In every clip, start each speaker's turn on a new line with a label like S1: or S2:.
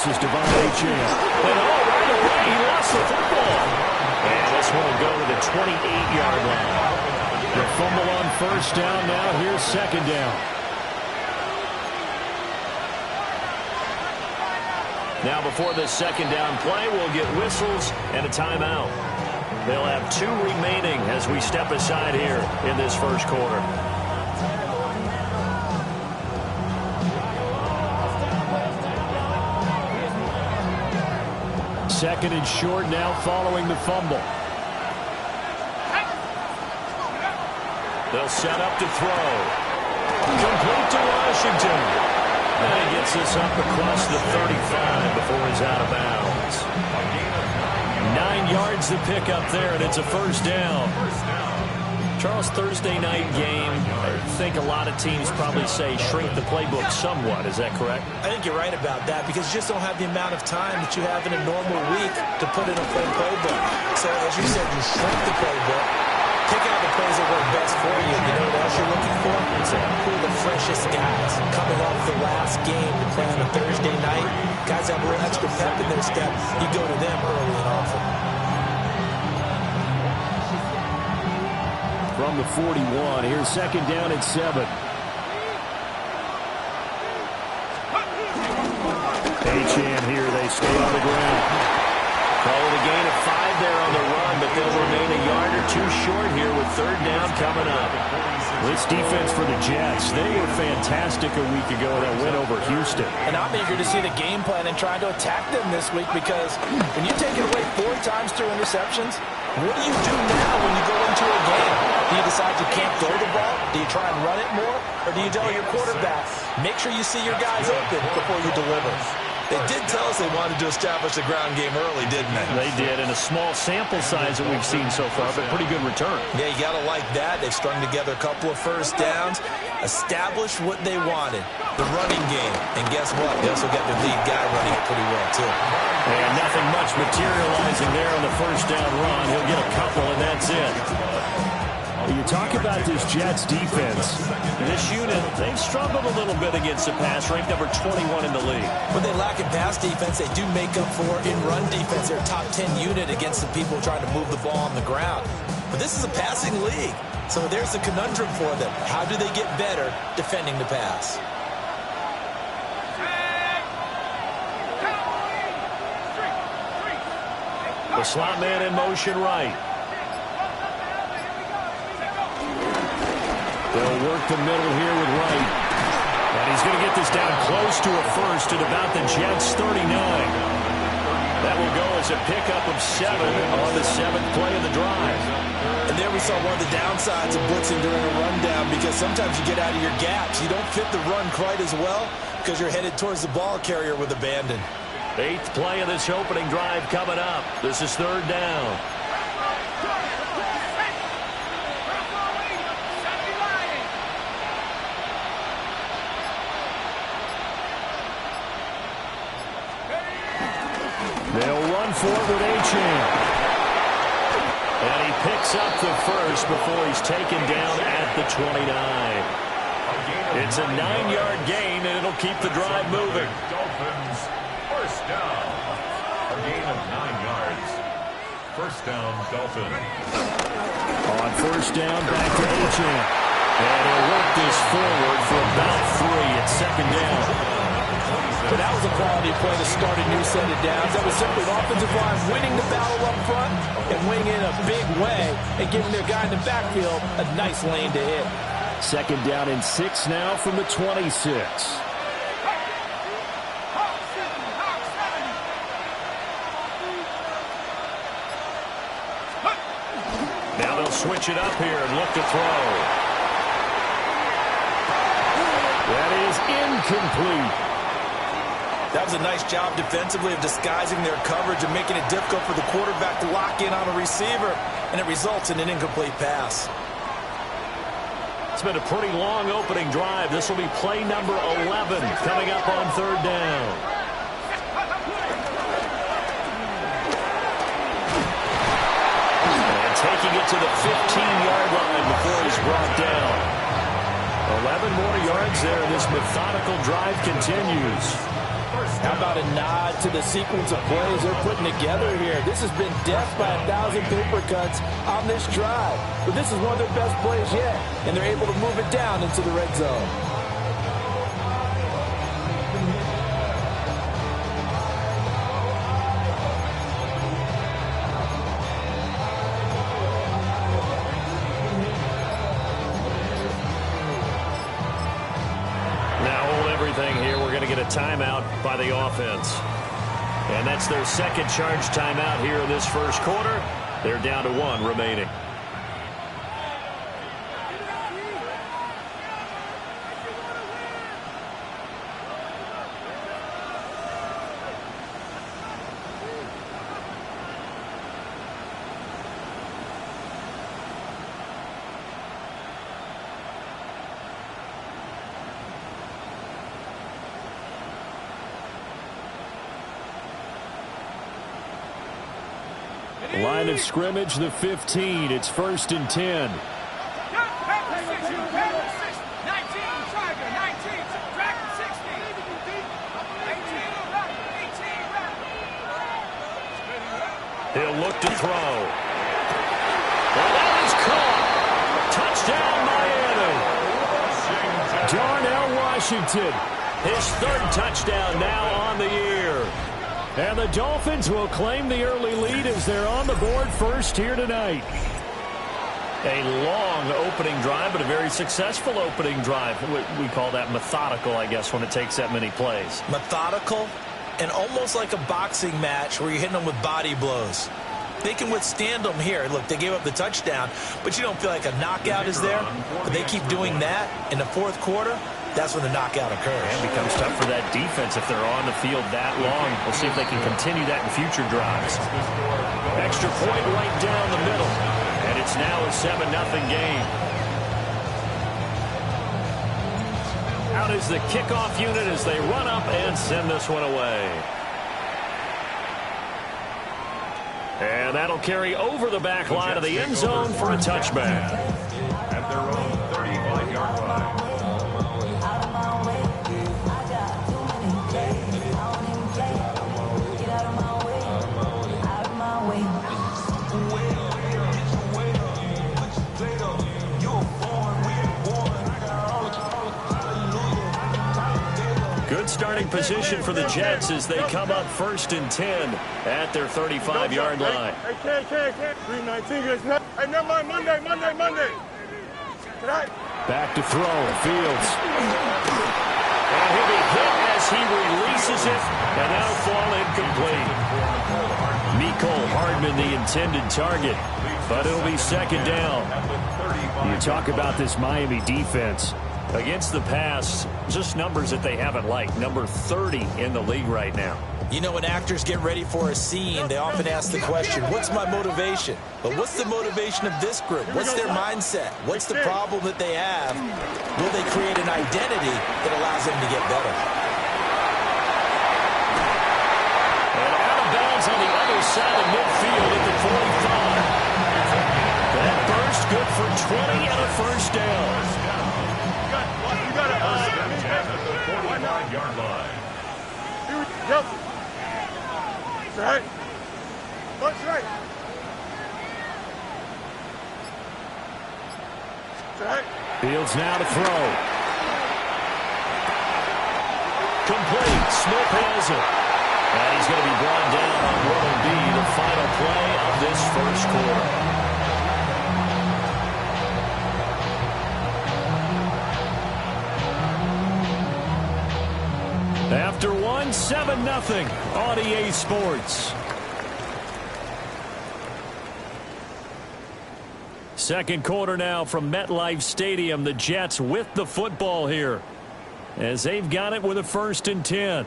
S1: This is Devon Achane.
S2: And right away, he lost the football. And this one will go to the 28-yard line.
S1: The fumble on first down. Now here's second down.
S2: Now before this second down play, we'll get whistles and a timeout. They'll have 2 remaining as we step aside here in this first quarter.
S1: Second and short now following the fumble.
S2: They'll set up to throw. Complete to Washington. And he gets this up across the 35 before he's out of bounds. 9 yards to pick up there, and it's a first down. Charles, Thursday night game, I think a lot of teams probably say shrink the playbook somewhat. Is that correct?
S3: I think you're right about that because you just don't have the amount of time that you have in a normal week to put in a full playbook. So, as you said, you shrink the playbook, pick out the plays that work best for you. You know what else you're looking for? Who are the freshest guys coming off the last game to play on a Thursday night? Guys have a little extra pep in their step. You go to them early and often.
S1: From the 41, here's second down at 7. Achane here, they stay on the ground.
S2: Call it a gain of 5 there on the run, but they'll remain a yard or 2 short here with third down coming up.
S1: This defense for the Jets, they were fantastic a week ago in that win over Houston.
S3: And I'm eager to see the game plan and try to attack them this week because when you take it away 4 times through interceptions, what do you do now when you go into a game? Do you decide you can't throw the ball? Do you try and run it more? Or do you tell your quarterback, make sure you see your guys open before you deliver?
S4: They did tell us they wanted to establish a ground game early, didn't they?
S2: They did, and a small sample size that we've seen so far, but pretty good return.
S4: Yeah, you got to like that. They've strung together a couple of first downs, established what they wanted, the running game. And guess what? They also got their lead guy running it pretty well, too.
S2: And nothing much materializing there on the first down run. He'll get a couple, and that's it.
S1: You talk about this Jets defense.
S2: This unit, they've struggled a little bit against the pass, ranked number 21 in the league.
S3: When they lack in pass defense, they do make up for in run defense. They're a top 10 unit against the people trying to move the ball on the ground. But this is a passing league, so there's a conundrum for them. How do they get better defending the pass?
S2: The slot man in motion right.
S1: They'll work the middle here with Wright.
S2: And he's going to get this down close to a first at about the Jets' 39. That will go as a pickup of 7 on the 7th play of the drive.
S4: And there we saw one of the downsides of blitzing during a rundown because sometimes you get out of your gaps. You don't fit the run quite as well because you're headed towards the ball carrier with abandon.
S2: 8th play of this opening drive coming up. This is third down.
S1: They'll run for it with Achane.
S2: And he picks up the first before he's taken down at the 29. It's a 9-yard gain, and it'll keep the drive moving.
S5: Dolphins, first down. A gain of 9 yards. First down, Dolphins.
S1: On first down, back to Achane.
S2: And he'll work this forward for about 3 at second down.
S3: But that was a quality play to start a new set of downs. That was simply the offensive line winning the battle up front and winning in a big way and giving their guy in the backfield a nice lane to hit.
S1: Second down and 6 now from the 26.
S2: Now they'll switch it up here and look to throw.
S1: That is incomplete.
S4: That was a nice job defensively of disguising their coverage and making it difficult for the quarterback to lock in on a receiver, and it results in an incomplete pass.
S2: It's been a pretty long opening drive. This will be play number 11 coming up on third down. And taking it to the 15-yard line before he's brought down. 11 more yards there. This methodical drive continues.
S5: First
S3: How about a nod to the sequence of plays they're putting together here? This has been death by 1,000 paper cuts on this drive. But this is one of their best plays yet, and they're able to move it down into the red zone.
S1: Here, we're going to get a timeout by the offense. And that's their second charge timeout here in this first quarter. They're down to 1 remaining. Line of scrimmage, the 15. It's 1st and 10. He'll look to throw. Well, that is caught. Touchdown, Miami. Darnell Washington, his 3rd touchdown now on the year. And the Dolphins will claim the early lead as they're on the board first here tonight. A long opening drive, but a very successful opening drive. We call that methodical, I guess, when it takes that many plays.
S3: Methodical and almost like a boxing match where you're hitting them with body blows. They can withstand them here. Look, they gave up the touchdown, but you don't feel like a knockout is there. But they keep doing that in the 4th quarter. That's when the knockout occurs.
S1: And it becomes tough for that defense if they're on the field that long. We'll see if they can continue that in future drives. Extra point right down the middle. And it's now a 7-0 game. Out is the kickoff unit as they run up and send this one away. And that'll carry over the back line of the end zone for a touchback.
S5: At their own 35-yard line.
S1: Good starting position for the Jets as they come up 1st and 10 at their 35-yard line.
S6: Hey, 319. Hey, never mind. Monday.
S1: Back to throw. Fields. And he'll be hit as he releases it, and that'll fall incomplete. Mecole Hardman, the intended target, but it'll be 2nd down. You talk about this Miami defense. Against the pass, just numbers that they haven't liked. Number 30 in the league right now.
S3: You know, when actors get ready for a scene, they often ask the question, what's my motivation? But what's the motivation of this group? What's their mindset? What's the problem that they have? Will they create an identity that allows them to get better?
S1: And out of bounds on the other side of midfield at the 45. That burst good for 20 and a 1st down.
S5: You got it. 45-yard line.
S6: Yep. Right. What's right? Right.
S1: Fields now to throw. Complete. Smith has it. And he's going to be brought down on what will be the final play of this first quarter. After 7-0 on EA Sports. Second quarter now from MetLife Stadium. The Jets with the football here as they've got it with a 1st and 10.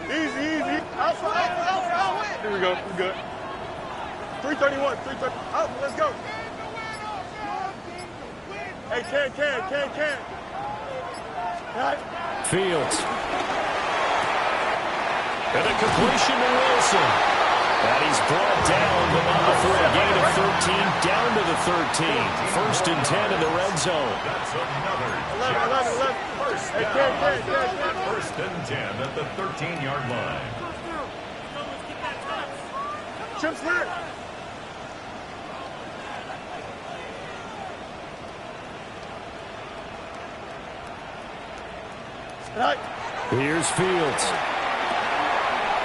S6: Easy. Out. Here we go. We're good. 331. Out. Let's go. Hey, Ken.
S1: Fields. And a completion to Wilson. And he's brought down for a gain of 13, down to the 13. First and 10 in the red zone.
S5: That's another
S6: 11.
S5: first
S6: Hey,
S5: down.
S6: Ken.
S5: First and 10 at the 13-yard line.
S6: Chip's hurt.
S1: Here's Fields.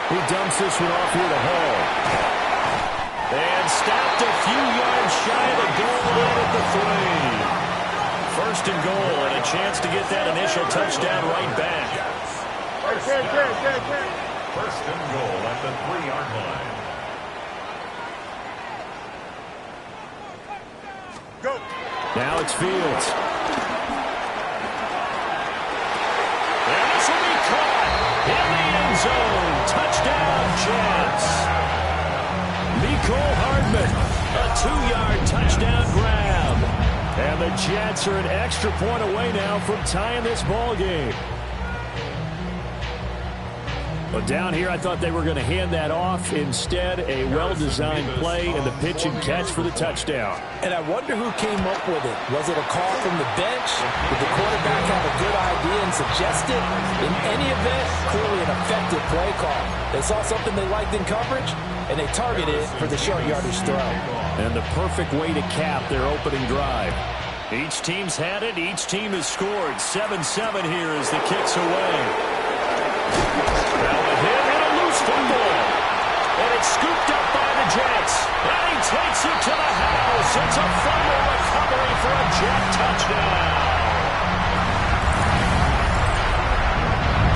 S1: He dumps this one off here to Hall. And stopped a few yards shy of the goal line at the 3. First and goal, and a chance to get that initial touchdown right back.
S5: First down. First and goal at the 3-yard line.
S6: Go.
S1: Now it's Fields. And this will be caught in the end zone. Touchdown, Jets. Mecole Hardman, a 2-yard touchdown grab. And the Jets are an extra point away now from tying this ball game. But down here, I thought they were going to hand that off. Instead, a well-designed play and the pitch and catch for the touchdown.
S3: And I wonder who came up with it. Was it a call from the bench? Did the quarterback have a good idea and suggest it? In any event, clearly an effective play call. They saw something they liked in coverage, and they targeted it for the short yardage throw.
S1: And the perfect way to cap their opening drive. Each team's had it. Each team has scored. 7-7 here as the kick's away. Football. And it's scooped up by the Jets. And he takes it to the house. It's a fumble recovery for a Jet touchdown.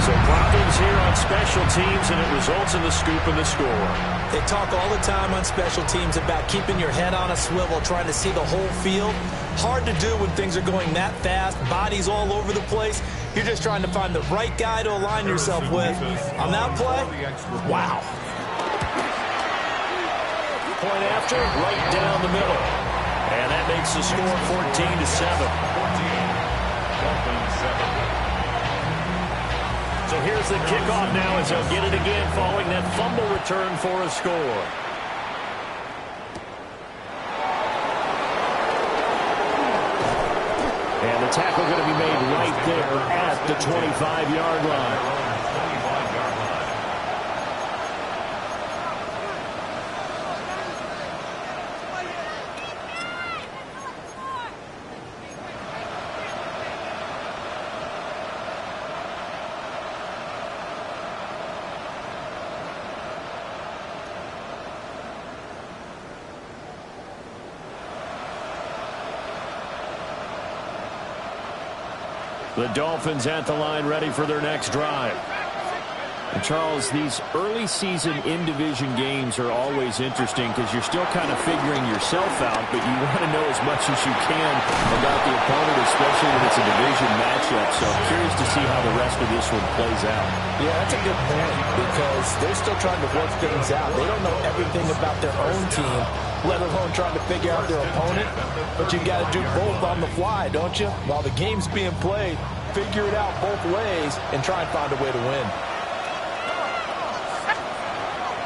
S1: So problems here on special teams, and it results in the scoop and the score.
S3: They talk all the time on special teams about keeping your head on a swivel, trying to see the whole field. Hard to do when things are going that fast, bodies all over the place. You're just trying to find the right guy to align yourself with. On that play, wow.
S1: Point after, right down the middle. And that makes the score 14-7. 14, Dolphins 7. So here's the kickoff now as they'll get it again following that fumble return for a score. And the tackle going to be made right there at the 25-yard line. The Dolphins at the line ready for their next drive. And Charles, these early season in-division games are always interesting because you're still kind of figuring yourself out, but you want to know as much as you can about the opponent, especially when it's a division matchup. So I'm curious to see how the rest of this one plays out.
S3: Yeah, that's a good point because they're still trying to work things out. They don't know everything about their own team, let alone trying to figure out their opponent. But you've got to do both on the fly, don't you? While the game's being played, figure it out both ways and try and find a way to win.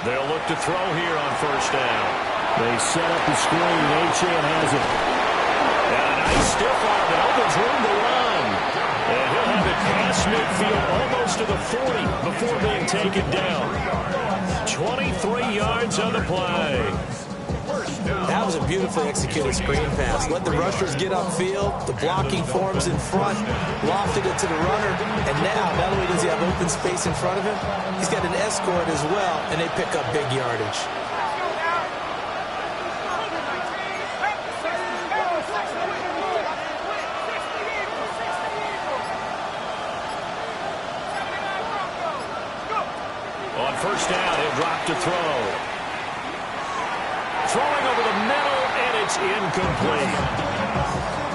S1: They'll look to throw here on first down. They set up the screen. Achane has it. And a nice stiff arm that opens room to run. And he'll have it past midfield almost to the 40 before being taken down. 23 yards on the play.
S3: That was a beautifully executed screen pass. Let the rushers get upfield. The blocking forms in front. Lofted it to the runner. And now, not only does he have open space in front of him, he's got an escort as well, and they pick up big yardage.
S1: On first down, he'll drop to throw. Throwing over the middle, and it's incomplete.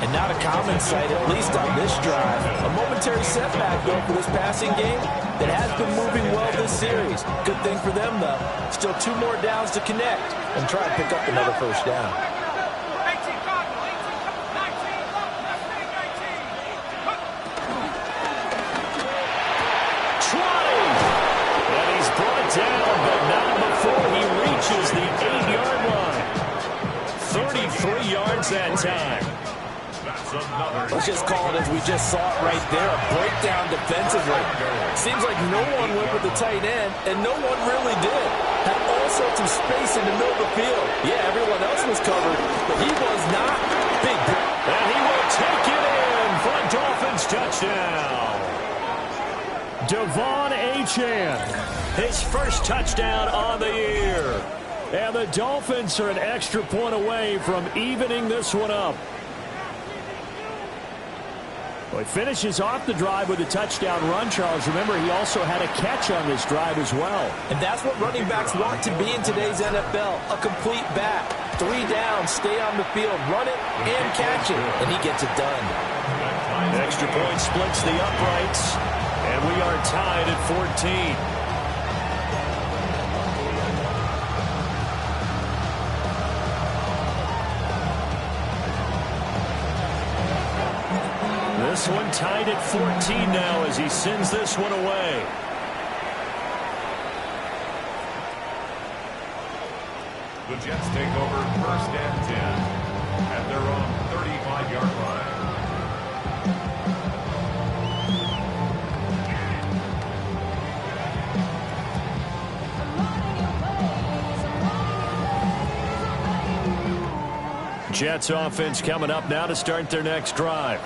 S3: And not a common sight, at least on this drive. A momentary setback, though, for this passing game that has been moving well this series. Good thing for them, though. Still 2 more downs to connect and try to pick up another first down.
S1: yards that time.
S4: Let's just call it as we just saw it right there, a breakdown defensively. Seems like no one went with the tight end, and no one really did. Had all sorts of space in the middle of the field. Yeah, everyone else was covered, but he was not. Big.
S1: And he will take it in for a Dolphins touchdown. Devon Achane, his first touchdown on the year. And the Dolphins are an extra point away from evening this one up. Well, he finishes off the drive with a touchdown run, Charles. Remember, he also had a catch on this drive as well.
S4: And that's what running backs want to be in today's NFL, a complete back. 3 downs, stay on the field, run it, and catch it. And he gets it done.
S1: Extra point splits the uprights, and we are tied at 14. This one tied at 14 now as he sends this one away.
S5: The Jets take over 1st and 10 at their own 35-yard
S1: line. Jets offense coming up now to start their next drive.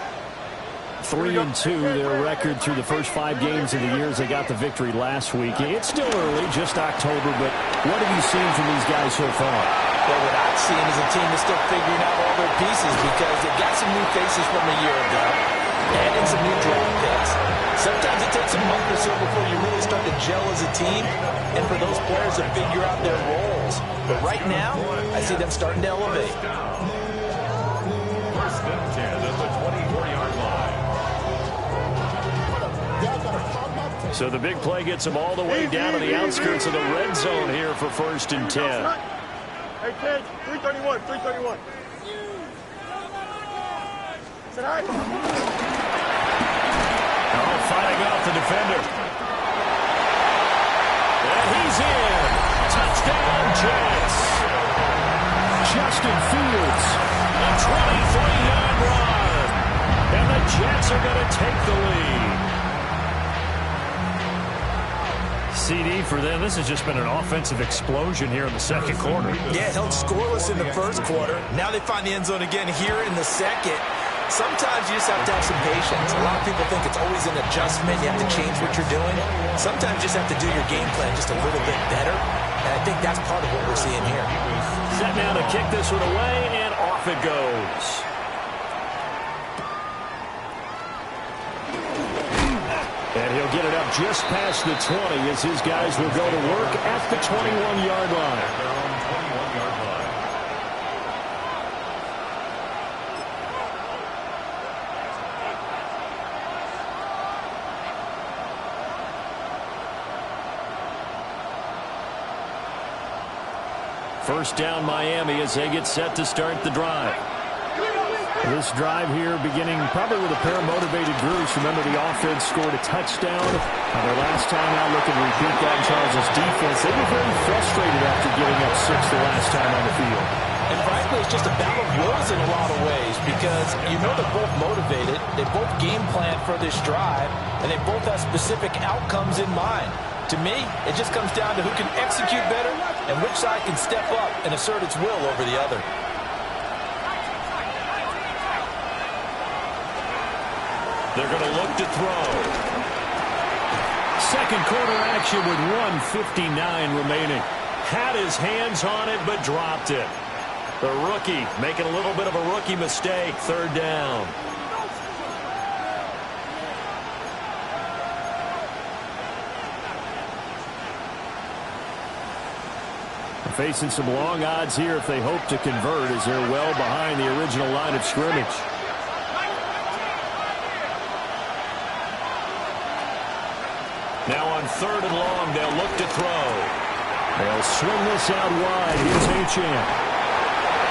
S1: 3-2, their record through the first 5 games of the year as they got the victory last week. It's still early, just October, but what have you seen from these guys so far?
S4: Well, what I've seen is a team that's still figuring out all their pieces because they got some new faces from a year ago and in some new draft picks. Sometimes it takes a month or so before you really start to gel as a team and for those players to figure out their roles. But right now, I see them starting to elevate.
S5: 1st and 10 at the 24-yard line.
S1: So the big play gets them all the way down to the outskirts of the red zone here for 1st and 10.
S6: Hey, kids, 331, 331. Sit high.
S1: Oh, fighting off the defender. And he's in. Touchdown, Jets. Justin Fields, a 23-yard run. And the Jets are going to take the lead. CD for them. This has just been an offensive explosion here in the second quarter.
S4: Yeah, held scoreless in the first quarter. Now they find the end zone again here in the second. Sometimes you just have to have some patience. A lot of people think it's always an adjustment. You have to change what you're doing. Sometimes you just have to do your game plan just a little bit better. And I think that's part of what we're seeing here.
S1: Set now to kick this one away, and off it goes. And he'll get it up just past the 20 as his guys will go to work at the 21-yard line. First down Miami as they get set to start the drive. This drive here beginning probably with a pair of motivated groups. Remember, the offense scored a touchdown on their last time out. Looking to repeat that in Charles' defense. They were very frustrated after giving up 6 the last time on the field.
S4: And frankly, it's just a battle of wills in a lot of ways because you know they're both motivated. They both game plan for this drive, and they both have specific outcomes in mind. To me, it just comes down to who can execute better and which side can step up and assert its will over the other.
S1: They're going to look to throw. Second quarter action with 1:59 remaining. Had his hands on it, but dropped it. The rookie making a little bit of a rookie mistake. 3rd down. They're facing some long odds here if they hope to convert as they're well behind the original line of scrimmage. Now on 3rd and long, they'll look to throw. They'll swing this out wide. Here's Achane.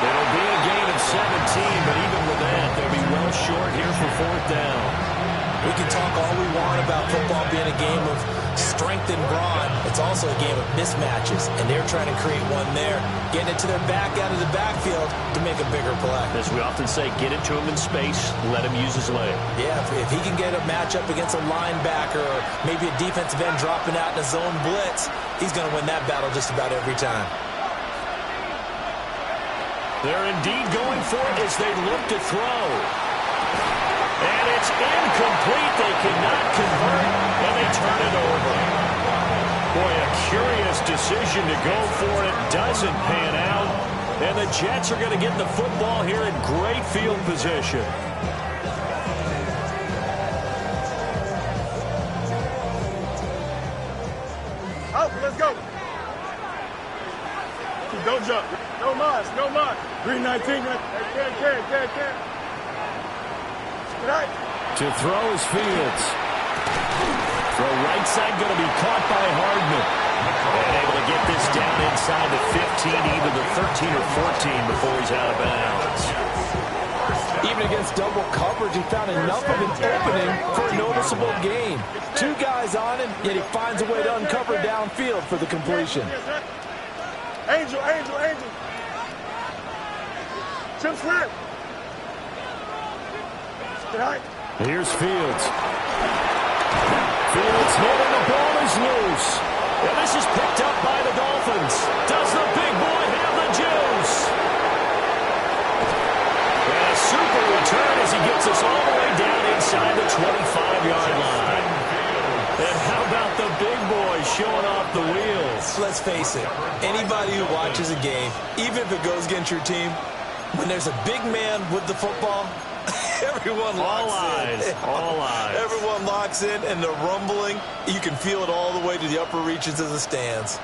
S1: It'll be a gain of 17, but even with that, they'll be well short here for 4th down.
S3: We can talk all we want about football being a game of strength and brawn. It's also a game of mismatches, and they're trying to create one there, getting it to their back out of the backfield to make a bigger play.
S1: As we often say, get it to him in space, let him use his leg.
S3: Yeah, if he can get a matchup against a linebacker or maybe a defensive end dropping out in a zone blitz, he's going to win that battle just about every time.
S1: They're indeed going for it as they look to throw. And it's incomplete. They cannot convert, and they turn it over. Boy, a curious decision to go for it. Doesn't pan out. And the Jets are going to get the football here in great field position.
S6: Out, let's go. Don't jump. No mas, no mas. 319. Carry. Right.
S1: To throw is Fields. Throw right side going to be caught by Hardman. And able to get this down inside the 15, either the 13 or 14 before he's out of bounds.
S4: Even against double coverage, he found enough of an opening for a noticeable gain. Two guys on him, yet he finds a way to uncover downfield for the completion.
S6: Angel. Chip slip. Right.
S1: Here's Fields. Fields hit and the ball is loose. And this is picked up by the Dolphins. Does the big boy have the juice? And a super return as he gets us all the way down inside the 25-yard line. And how about the big boy showing off the wheels?
S3: Let's face it, anybody who watches a game, even if it goes against your team, when there's a big man with the football, everyone locks in.
S1: All eyes.
S3: Everyone locks in, and the rumbling, you can feel it all the way to the upper reaches of the stands.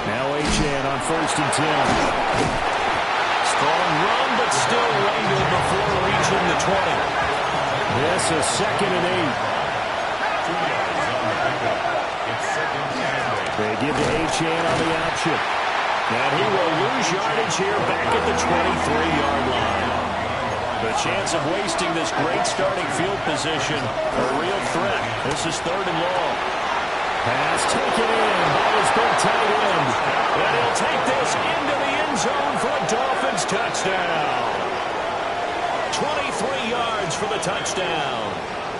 S1: Now Achane on 1st and 10. Strong run, but still wrangled before reaching the 20. This is 2nd and 8. They give to Achane on the option. And he will lose yardage here back at the 23-yard line. The chance of wasting this great starting field position, a real threat. This is 3rd and long. Pass taken in by his big tight end. And he'll take this into the end zone for a Dolphins touchdown. 23 yards for the touchdown.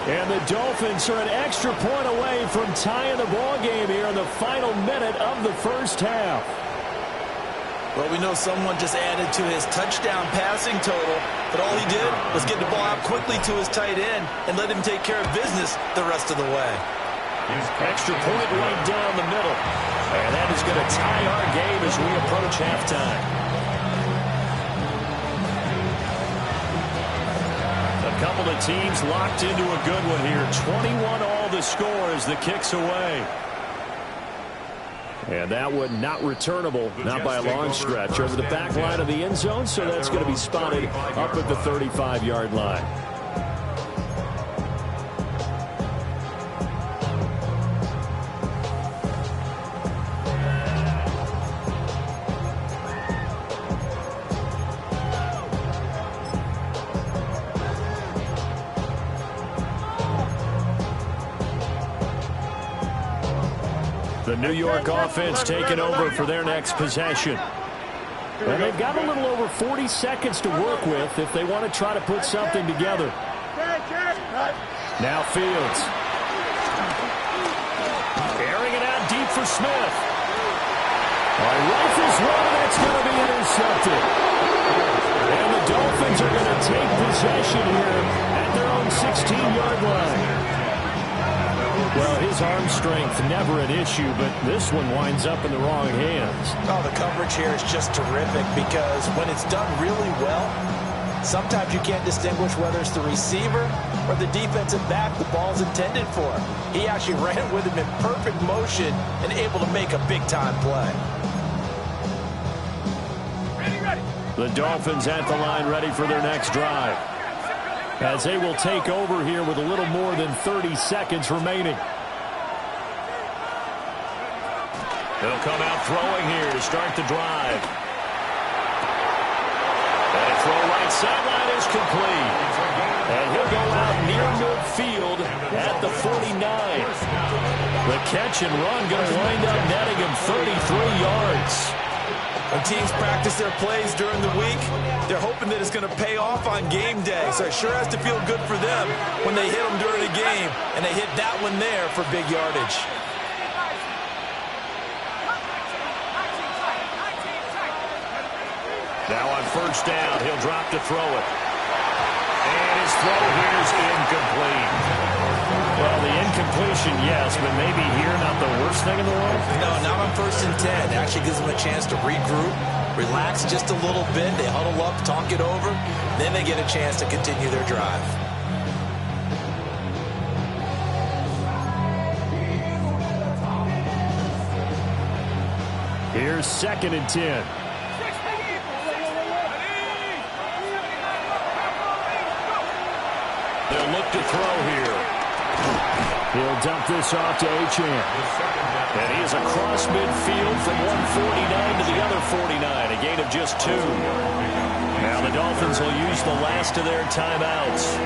S1: And the Dolphins are an extra point away from tying the ball game here in the final minute of the first half.
S3: Well, we know someone just added to his touchdown passing total, but all he did was get the ball out quickly to his tight end and let him take care of business the rest of the way.
S1: Extra point right down the middle. And that is going to tie our game as we approach halftime. A couple of teams locked into a good one here. 21 all the score as the kick's away. And that one not returnable, not by a long stretch, over the back line of the end zone, so that's going to be spotted up at the 35-yard line. The New York offense taking over for their next possession. And they've got a little over 40 seconds to work with if they want to try to put something together. Now Fields. Airing it out deep for Smith. Rifles one, and it's going to be intercepted. And the Dolphins are going to take possession here at their own 16-yard line. Well, his arm strength never an issue, but this one winds up in the wrong hands.
S3: Oh, the coverage here is just terrific because when it's done really well, sometimes you can't distinguish whether it's the receiver or the defensive back the ball's intended for. He actually ran with him in perfect motion and able to make a big-time play.
S6: Ready.
S1: The Dolphins at the line ready for their next drive, as they will take over here with a little more than 30 seconds remaining.
S2: He'll come out throwing here to start the drive. And a throw right sideline is complete. And he'll go out near midfield at the 49. The catch and run going to wind up netting him 33 yards.
S3: When teams practice their plays during the week, they're hoping that it's going to pay off on game day. So it sure has to feel good for them when they hit them during a game, and they hit that one there for big yardage.
S2: Now on first down, he'll drop to throw it. And his throw here is incomplete. Well, the incompletion, yes, but maybe here not the worst thing in the world?
S3: No, not on 1st and 10. It actually gives them a chance to regroup, relax just a little bit. They huddle up, talk it over. Then they get a chance to continue their drive.
S2: Here's 2nd and 10. They'll look to throw here. He'll dump this off to Achane. And he is across midfield from 149 to the other 49, a gain of just 2. Now the Dolphins will use the last of their timeouts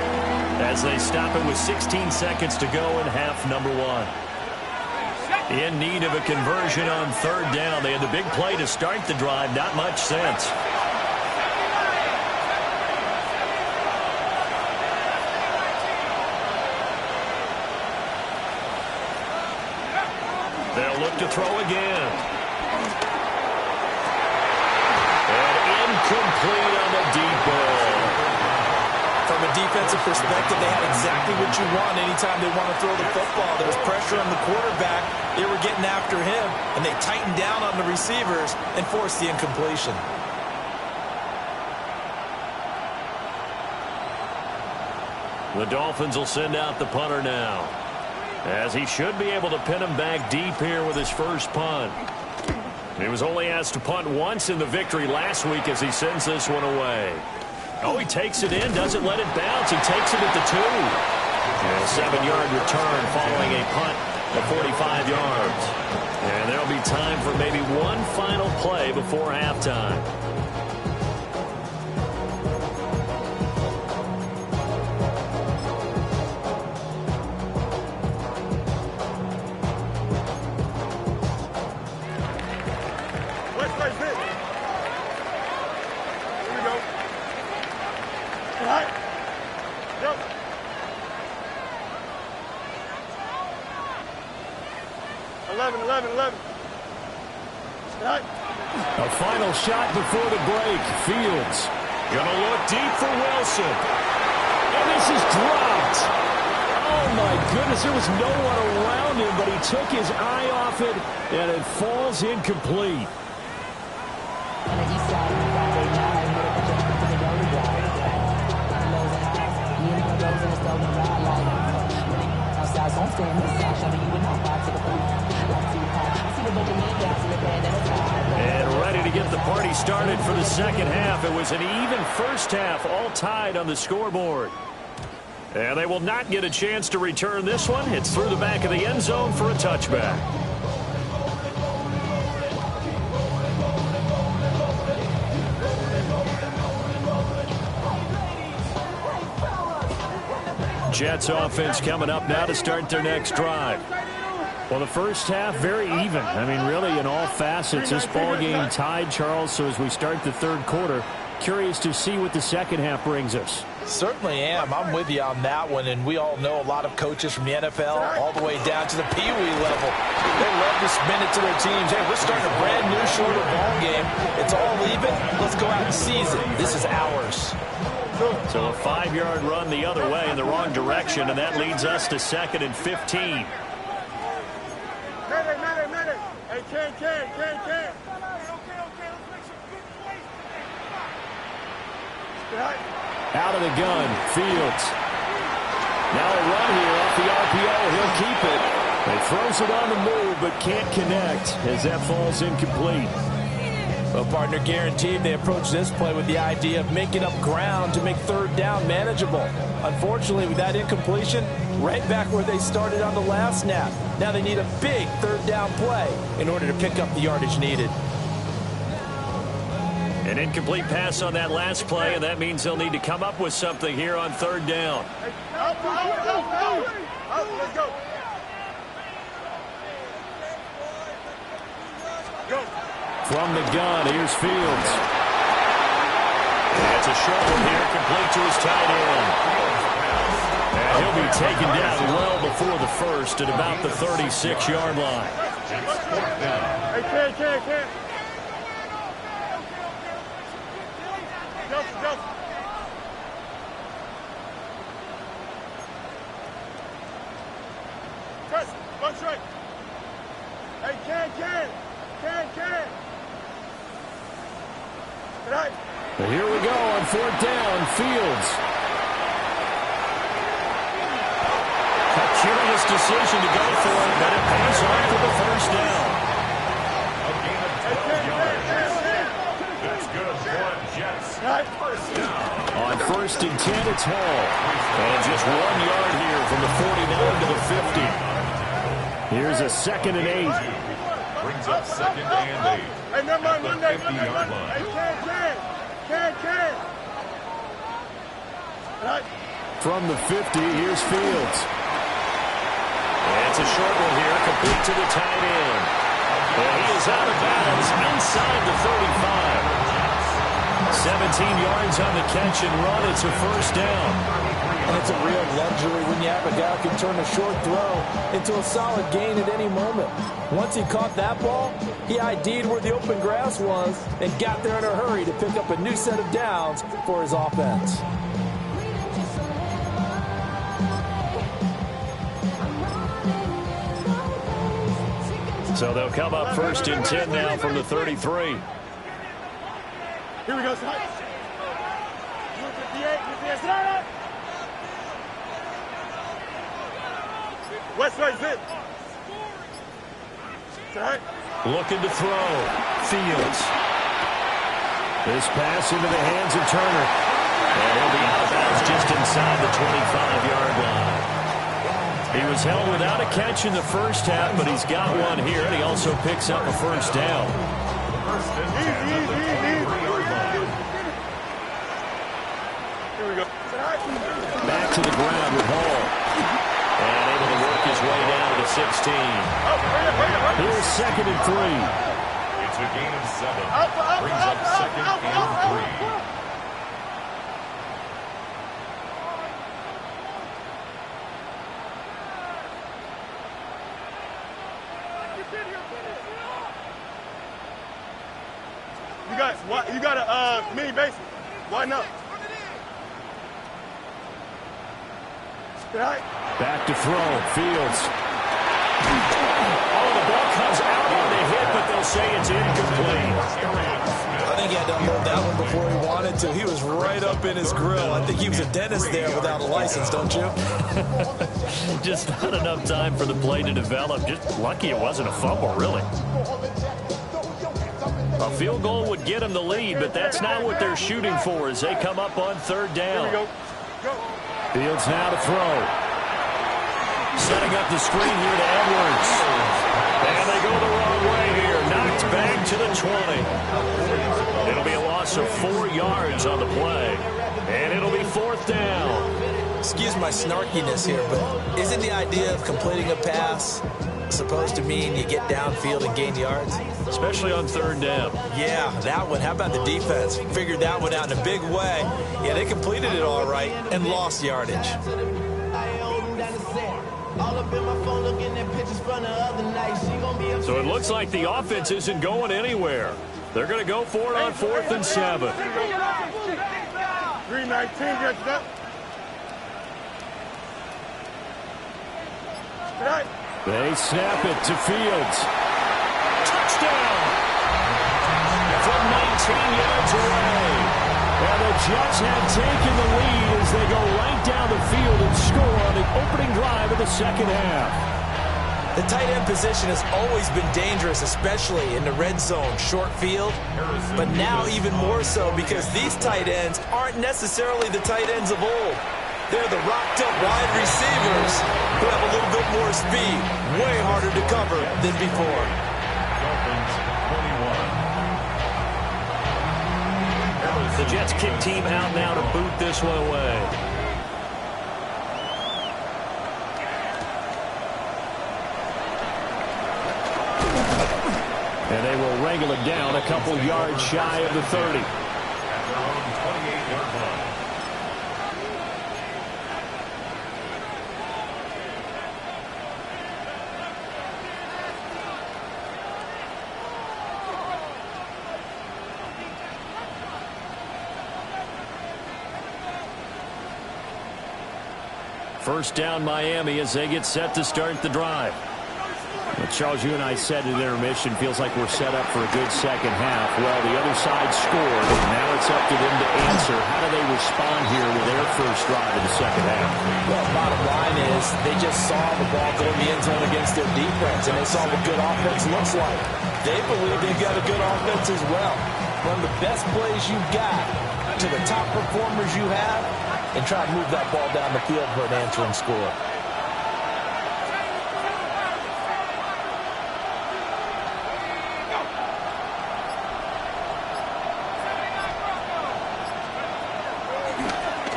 S2: as they stop it with 16 seconds to go in half number 1. In need of a conversion on 3rd down. They had the big play to start the drive. Not much sense. They'll look to throw again. And incomplete on the deep ball.
S3: From a defensive perspective, they had exactly what you want anytime they want to throw the football. There was pressure on the quarterback. They were getting after him, and they tightened down on the receivers and forced the incompletion.
S2: The Dolphins will send out the punter now, as he should be able to pin him back deep here with his first punt. He was only asked to punt once in the victory last week as he sends this one away. Oh, he takes it in, doesn't let it bounce. He takes it at the 2. And a 7-yard return following a punt of 45 yards. And there'll be time for maybe one final play before halftime. A final shot before the break. Fields gonna look deep for Wilson. And this is dropped. Oh, my goodness. There was no one around him, but he took his eye off it, and it falls incomplete. And ready to get the party started for the second half. It was an even first half, all tied on the scoreboard. And they will not get a chance to return this one. It's through the back of the end zone for a touchback. Jets offense coming up now to start their next drive. Well, the first half, very even. I mean, really, in all facets, this ball game tied, Charles. So as we start the third quarter, curious to see what the second half brings us.
S3: Certainly am. I'm with you on that one. And we all know a lot of coaches from the NFL all the way down to the Pee Wee level. They love to spin it to their teams. Hey, we're starting a brand new, shorter ball game. It's all even. Let's go out and seize it. This is ours.
S2: So a 5-yard run the other way in the wrong direction, and that leads us to 2nd and 15.
S6: Hey, Ken.
S2: Out of the gun, Fields. Now a run here off the RPO. He'll keep it. He throws it on the move, but can't connect as that falls incomplete.
S3: Well, partner, guaranteed they approach this play with the idea of making up ground to make third down manageable. Unfortunately, with that incompletion, right back where they started on the last snap. Now they need a big third down play in order to pick up the yardage needed.
S2: An incomplete pass on that last play, and that means they'll need to come up with something here on third down.
S6: Let's go.
S2: From the gun, here's Fields. That's a short one here, complete to his tight end. And he'll be taken down well before the first at about the 36-yard line.
S6: Hey, can't. Go. Press, one straight. Hey, can. Tonight.
S2: Here we go on fourth down, Fields. A curious decision to go for it, but it pays off for the first down.
S5: A gain of 12 yards. That's good for Jets. First down.
S2: On first and 10, it's Hall. And just 1 yard here from the 49 to the 50. Here's a 2nd and 8.
S5: Brings up 2nd and 8.
S6: Hey, never mind,
S5: at the 50-yard line.
S6: Hey, can. Tonight.
S2: From the 50, here's Fields. And it's a short one here, complete to the tight end. And he is out of bounds inside the 35. 17 yards on the catch and run. It's a first down.
S3: And it's a real luxury when you have a guy who can turn a short throw into a solid gain at any moment. Once he caught that ball, he ID'd where the open grass was and got there in a hurry to pick up a new set of downs for his offense.
S2: So they'll come up first and 10 now from the 33.
S6: Here we go, tonight. 58, West Way's it. Tonight.
S2: Looking to throw. Fields. This pass into the hands of Turner. And he'll be out of bounds just inside the 25-yard line. He was held without a catch in the first half, but he's got one here, and he also picks up a first down.
S5: First and 10 at the 23-yard line.
S6: Here we go.
S2: Back to the ground with Hall. And able to work his way down to 16. Here's 2nd and 3.
S5: It's a gain of 7. Brings up 2nd and 3.
S6: You got a mini base. Why not?
S2: Back to throw. Fields. Oh, the ball comes out on the hit, but they'll say it's incomplete.
S3: I think he had to unload that one before he wanted to. He was right up in his grill. I think he was a dentist there without a license, don't you?
S2: Just not enough time for the play to develop. Just lucky it wasn't a fumble, really. A field goal would get them the lead, but that's not what they're shooting for as they come up on third down. Fields now to throw. Setting up the screen here to Edwards. And they go the wrong way here. Knocked back to the 20. It'll be a loss of 4 yards on the play. And it'll be fourth down.
S3: Excuse my snarkiness here, but isn't the idea of completing a pass supposed to mean you get downfield and gain yards?
S2: Especially on third down.
S3: Yeah, that one. How about the defense? Figured that one out in a big way. Yeah, they completed it all right and lost yardage.
S2: So it looks like the offense isn't going anywhere. They're going to go for it on 4th and 7.
S6: 319 gets up.
S2: They snap it to Fields. Touchdown! From 19 yards away. And the Jets have taken the lead as they go right down the field and score on the opening drive of the second half.
S3: The tight end position has always been dangerous, especially in the red zone, short field. But now even more so because these tight ends aren't necessarily the tight ends of old.
S4: They're the rocked-up wide receivers who have a little bit more speed. Way harder to cover than before.
S5: Dolphins 21.
S2: The Jets kick team out now to boot this one away. And they will wrangle it down a couple yards shy of the 30.
S5: At their own 28-yard line.
S2: First down Miami as they get set to start the drive. Well, Charles, you and I said at intermission, feels like we're set up for a good second half. Well, the other side scored, and now it's up to them to answer. How do they respond here with their first drive in the second half?
S3: Well, bottom line is they just saw the ball go in the end zone against their defense, and they saw what good offense looks like. They believe they've got a good offense as well. Run the best plays you've got to the top performers you have, and try to move that ball down the field for an answering score.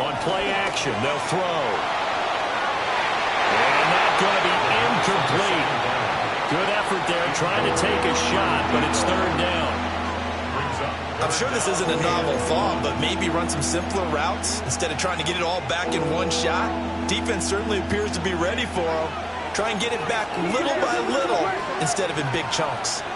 S2: On play action, they'll throw. And that's going to be incomplete. Good effort there trying to take a shot, but it's third down.
S4: I'm sure this isn't a novel thought, but maybe run some simpler routes instead of trying to get it all back in one shot. Defense certainly appears to be ready for them. Try and get it back little by little instead of in big chunks.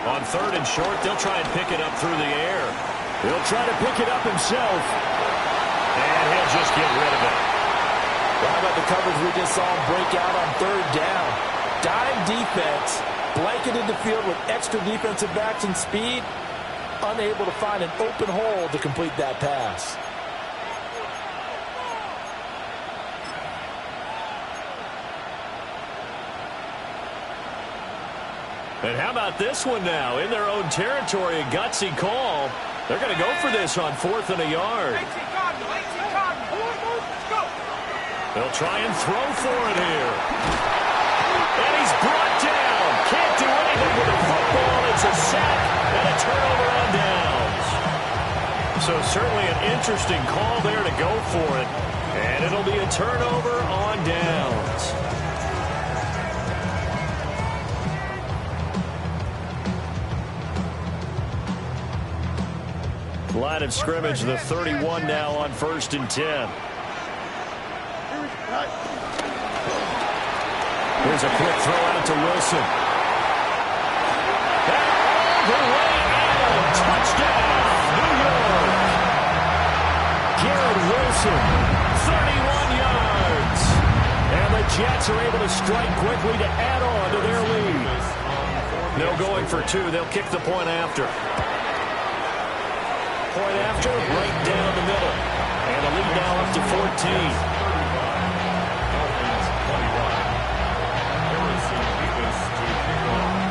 S2: On third and short, they'll try and pick it up through the air. He'll try to pick it up himself. And he'll just get rid of it.
S3: Well, how about the coverage we just saw him break out on third down? Dime defense, blanketed the field with extra defensive backs and speed, unable to find an open hole to complete that pass.
S2: And how about this one now? In their own territory, a gutsy call. They're going to go for this on 4th and a yard. They'll try and throw for it here. And he's brought down. Can't do anything with the football. It's a sack and a turnover on downs. So certainly an interesting call there to go for it. And it'll be a turnover on downs. Line of scrimmage, the 31 now on 1st and 10. Here's a quick throw out to Wilson. And all the way out. Touchdown, New York. Garrett Wilson, 31 yards. And the Jets are able to strike quickly to add on to their lead. No going for two. They'll kick the point after. Point after, right down the middle. And the lead now up to 14.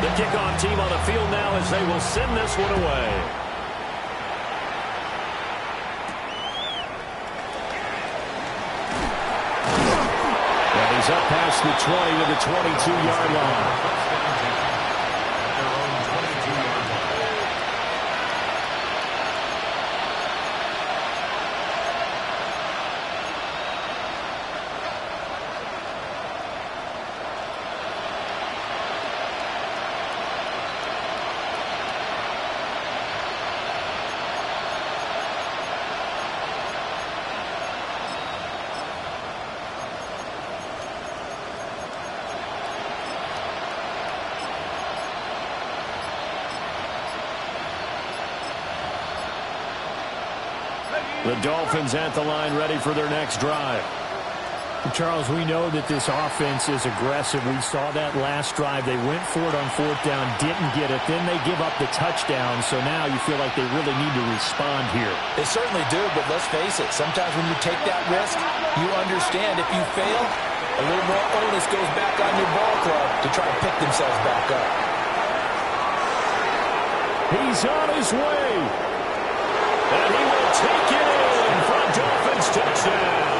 S2: The kickoff team on the field now as they will send this one away. And he's up past the 20 to the 22-yard line. The Dolphins at the line ready for their next drive.
S1: Charles, we know that this offense is aggressive. We saw that last drive. They went for it on 4th down, didn't get it. Then they give up the touchdown. So now you feel like they really need to respond here.
S3: They certainly do, but let's face it. Sometimes when you take that risk, you understand if you fail,
S4: A little more onus goes back on your ball club to try to pick themselves back up.
S1: He's on his way. And he will take it in for a Dolphins touchdown.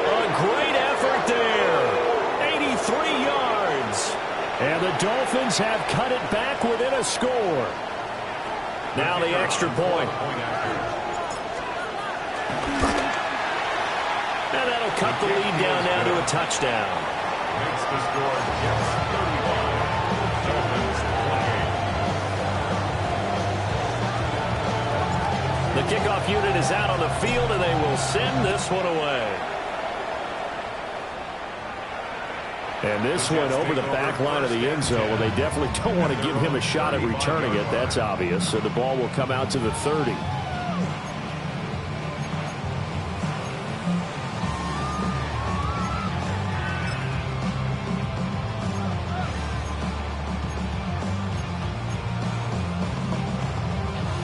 S1: A great effort there. 83 yards. And the Dolphins have cut it back within a score. Now the extra point. And that'll cut the lead down now to a touchdown.
S5: Makes the score Jets 31. Dolphins 28.
S1: The kickoff unit is out on the field, and they will send this one away. And this one over the back line of the end zone. Well, they definitely don't want to give him a shot at returning it. That's obvious. So the ball will come out to the 30.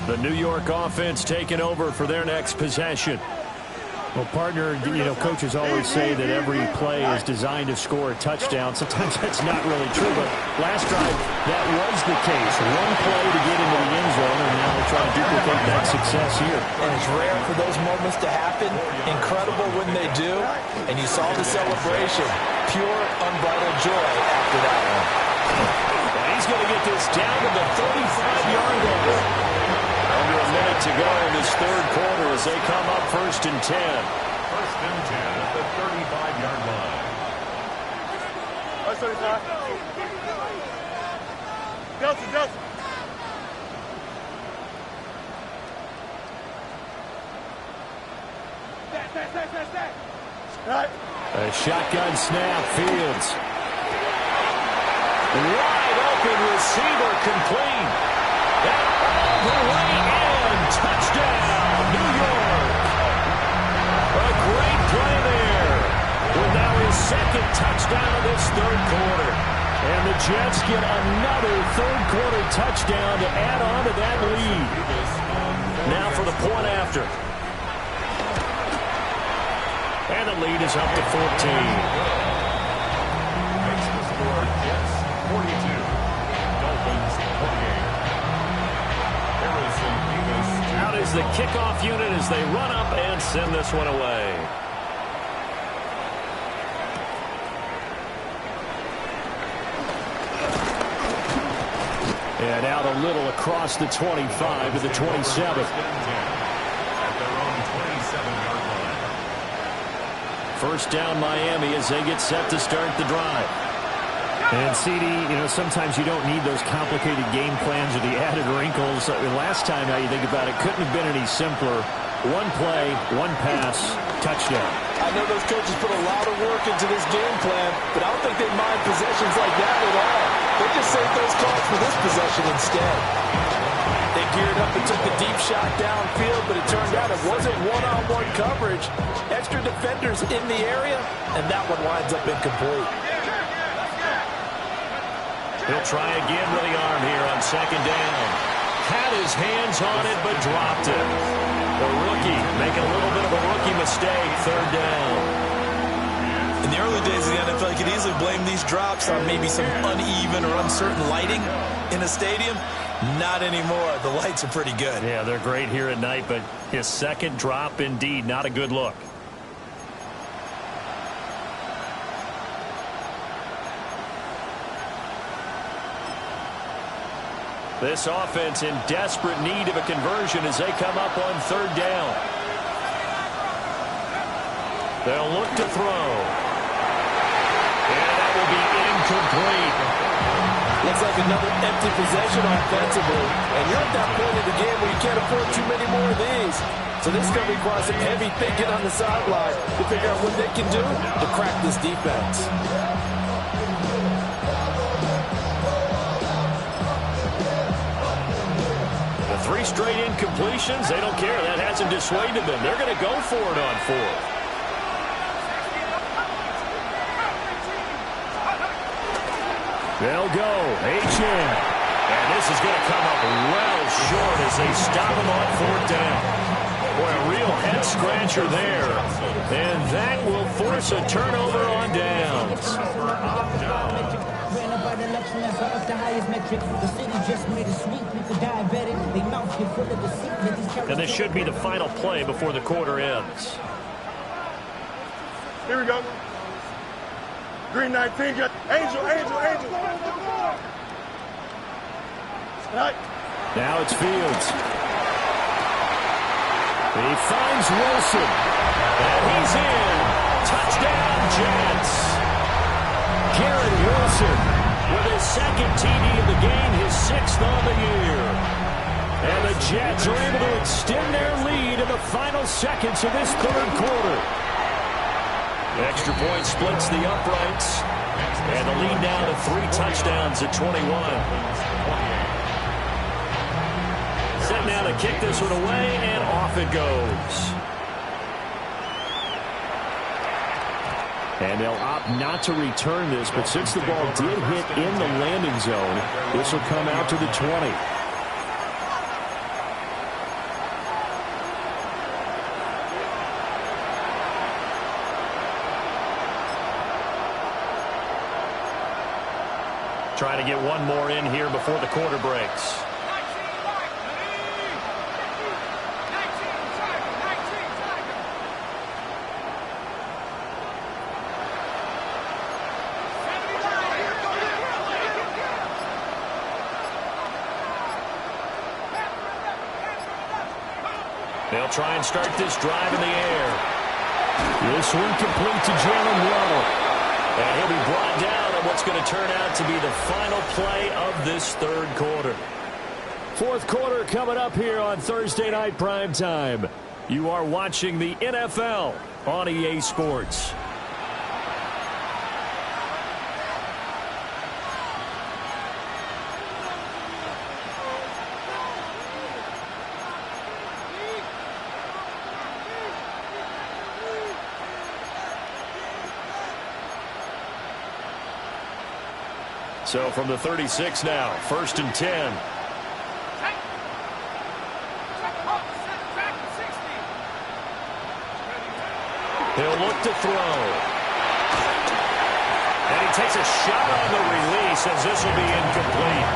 S1: The New York offense taking over for their next possession.
S2: Well, partner, coaches always say that every play is designed to score a touchdown. Sometimes that's not really true, but last drive, that was the case. One play to get into the end zone, and now they're trying to duplicate that success here.
S4: And it's rare for those moments to happen. Incredible when they do. And you saw the celebration. Pure, unbridled joy after that one.
S1: And he's going to get this down to the 35-yard line. Under a minute to go in this third quarter as they come up 1st and 10.
S5: 1st and 10 at the 35-yard line.
S6: That's 35. Delta. Stay. Right.
S1: A shotgun snap, Fields. Wide open receiver complete. And all the way in. Touchdown, New York. A great play there. With now his second touchdown of this third quarter. And the Jets get another third quarter touchdown to add on to that lead. Now for the point after. And the lead is up to 14.
S5: Makes the score Jets 42. Dolphins 28.
S1: Out is the kickoff unit as they run up and send this one away. And out a little across the 25 to the 27.
S5: At their own 27-yard line.
S1: First down Miami as they get set to start the drive.
S2: And CD, sometimes you don't need those complicated game plans or the added wrinkles. Last time, now you think about it, couldn't have been any simpler. One play, one pass, touchdown.
S4: I know those coaches put a lot of work into this game plan, but I don't think they mind possessions like that at all. They just saved those calls for this possession instead. They geared up and took the deep shot downfield, but it turned out it wasn't one-on-one coverage. Extra defenders in the area, and that one winds up incomplete.
S1: He'll try again with the arm here on second down. Had his hands on it, but dropped it. The rookie making a little bit of a rookie mistake, third down.
S3: In the early days of the NFL, you could easily blame these drops on maybe some uneven or uncertain lighting in a stadium. Not anymore. The lights are pretty good.
S1: Yeah, they're great here at night, but his second drop, indeed, not a good look. This offense in desperate need of a conversion as they come up on third down. They'll look to throw. And that will be incomplete.
S4: Looks like another empty possession offensively. And you're at that point in the game where you can't afford too many more of these. So this is going to require some heavy thinking on the sideline to figure out what they can do to crack this defense.
S1: Three straight incompletions. They don't care. That hasn't dissuaded them. They're going to go for it on fourth. They'll go. H-in. And this is going to come up well short as they stop him on fourth down. Boy, a real head-scratcher there. And that will force a turnover on downs. And this should be the final play before the quarter ends.
S6: Here we go. Green 19, Angel. Right.
S1: Now it's Fields. He finds Wilson. And he's in. Touchdown, Jets. Garrett Wilson with his second TD of the game, his 6th on the year. And the Jets are able to extend their lead in the final seconds of this third quarter. Extra point splits the uprights. And the lead now to 3 touchdowns at 21. Set now to kick this one away, and off it goes. And they'll opt not to return this, but since the ball did hit in the landing zone, this will come out to the 20. Trying to get one more in here before the quarter breaks. They'll try and start this drive in the air. This one complete to Jalen Waddle. And he'll be brought down on what's going to turn out to be the final play of this third quarter. Fourth quarter coming up here on Thursday Night Primetime. You are watching the NFL on EA Sports. So from the 36 now, 1st and 10. He'll look to throw. And he takes a shot on the release as this will be incomplete.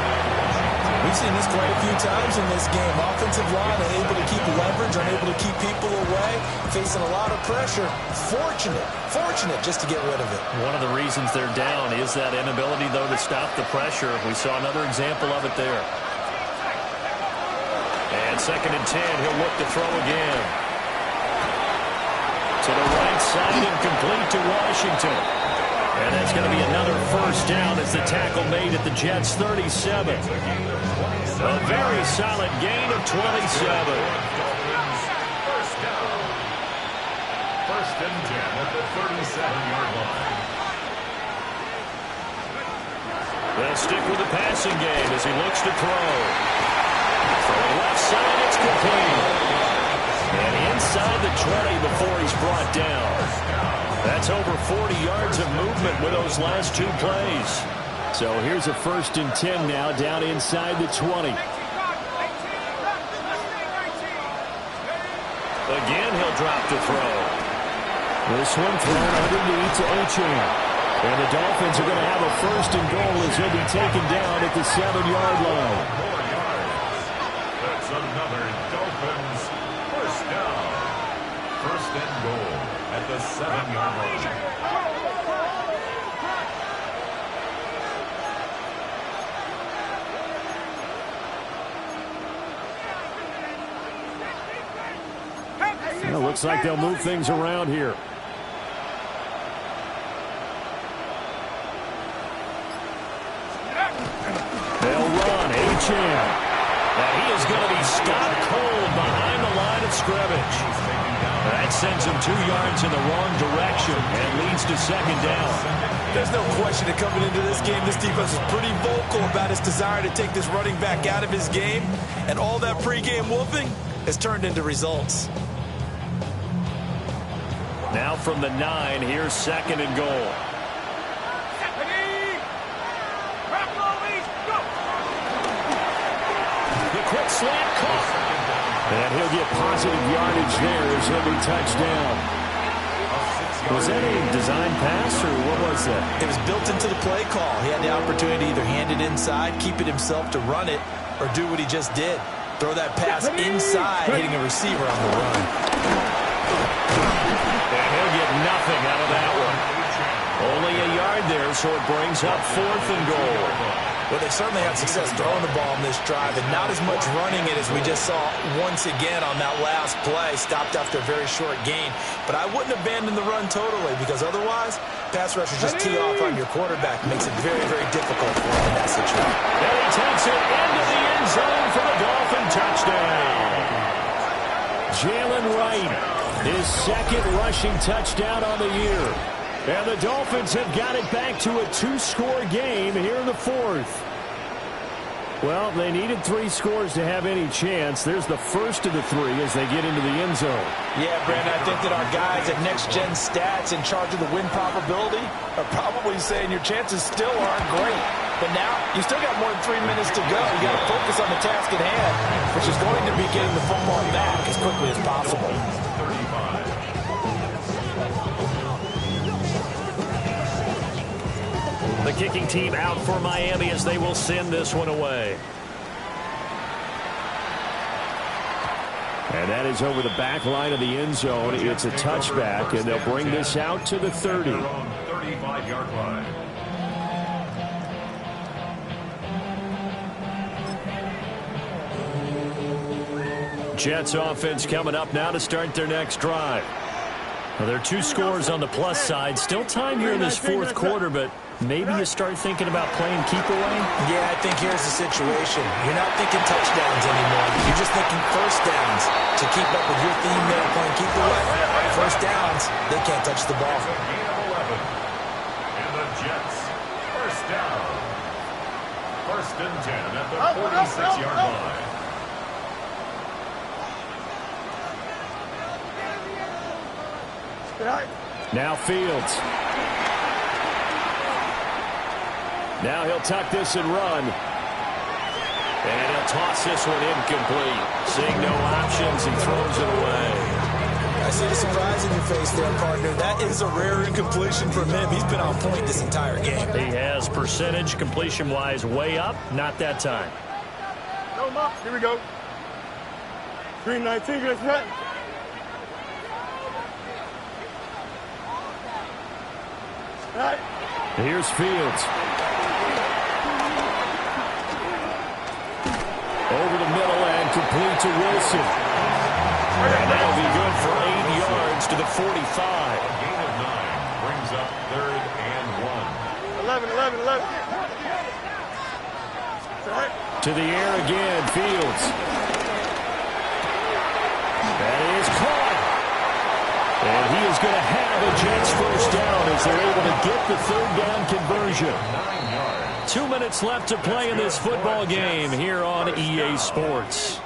S3: We've seen this quite a few times in this game. Offensive line unable to keep leverage, unable to keep people away, facing a lot of pressure. Fortunate just to get rid of it.
S1: One of the reasons they're down is that inability, though, to stop the pressure. We saw another example of it there. And 2nd and 10, he'll look to throw again. To the right side, incomplete to Washington. And that's going to be another first down as the tackle made at the Jets' 37. A very solid gain of 27.
S5: First down. 1st and 10 at the 37-yard line.
S1: They'll stick with the passing game as he looks to throw. From the left side, it's complete. And inside the 20 before he's brought down. That's over 40 yards of movement with those last 2 plays. So here's a 1st and 10 now down inside the 20. Again, he'll drop to throw. This one thrown underneath to Achane. And the Dolphins are going to have a 1st and goal as he'll be taken down at the 7-yard line.
S5: 4 yards. That's another Dolphins first down. 1st and goal at the 7-yard line.
S1: Well, looks like they'll move things around here. They'll run. Achane. And he is going to be stopped cold behind the line of scrimmage. That sends him 2 yards in the wrong direction and leads to 2nd down.
S3: There's no question that coming into this game, this defense is pretty vocal about its desire to take this running back out of his game. And all that pregame whooping has turned into results.
S1: Now from the 9, here's 2nd and goal. The quick slant caught. And he'll get positive yardage there as he'll be touched down. Was that a design pass, or what was that?
S3: It was built into the play call. He had the opportunity to either hand it inside, keep it himself to run it, or do what he just did. Throw that pass inside, hitting a receiver on the run.
S1: And he'll get nothing out of that one. Only a yard there, so it brings up 4th and goal.
S3: Well, they certainly had success throwing the ball in this drive, and not as much running it as we just saw once again on that last play. Stopped after a very short gain. But I wouldn't abandon the run totally, because otherwise, pass rushers just tee off on your quarterback. It makes it very, very difficult for him in that situation.
S1: And he takes it into the end zone for the Dolphin touchdown. Jalen Wright, his 2nd rushing touchdown on the year. And the Dolphins have got it back to a 2-score game here in the 4th. Well, they needed 3 scores to have any chance. There's the first of the 3 as they get into the end zone.
S3: Yeah, Brandon, I think that our guys at Next Gen Stats in charge of the win probability are probably saying your chances still aren't great. But now, you still got more than 3 minutes to go. You got to focus on the task at hand, which is going to be getting the football back as quickly as possible.
S1: The kicking team out for Miami as they will send this one away. And that is over the back line of the end zone. It's a touchback, and they'll bring this out to the 30.
S5: 35-yard line.
S1: Jets offense coming up now to start their next drive. Well, there are 2 scores on the plus side. Still time here in this 4th quarter, but maybe you start thinking about playing keep away?
S3: Yeah, I think here's the situation. You're not thinking touchdowns anymore. You're just thinking first downs to keep up with your theme there, playing keep away. First downs, they can't touch the ball.
S5: Gain of 11. And the Jets, first down. 1st and 10 at the 46-yard line.
S1: Now Fields. Now he'll tuck this and run. And he'll toss this one incomplete. Seeing no options, he throws it away.
S3: I see the surprise in your face there, partner. That is a rare incompletion from him. He's been on point this entire game.
S1: He has percentage completion-wise way up. Not that time.
S6: No more. Here we go. 319, let's hit. Right.
S1: Here's Fields. Over the middle and complete to Wilson. And that'll be good for 8 yards to the 45.
S5: Gain of 9 brings up 3rd and 1.
S6: 11. Right.
S1: To the air again, Fields. That is caught. And he is going to have a Jets first down as they're able to get the 3rd down conversion.
S5: 9 yards.
S1: 2 minutes left to play in this football game here on EA Sports.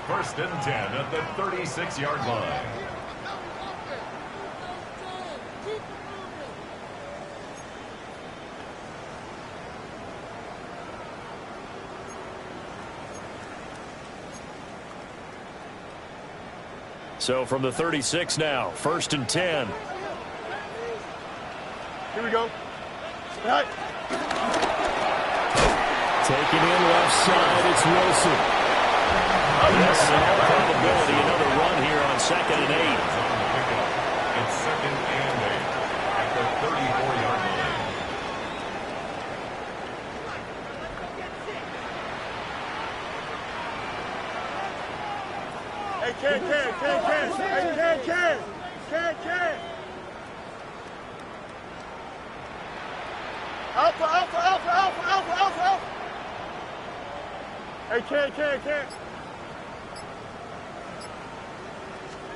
S5: 1st and 10 at the 36-yard line.
S1: So from the 36 now, 1st and 10.
S6: Here we go. Right.
S1: Taken in left side, it's Wilson. Yes, in all probability, another run here on 2nd and 8.
S5: It's 2nd and 8 at the 34-yard line.
S6: Hey, can. Alpha. Hey, can.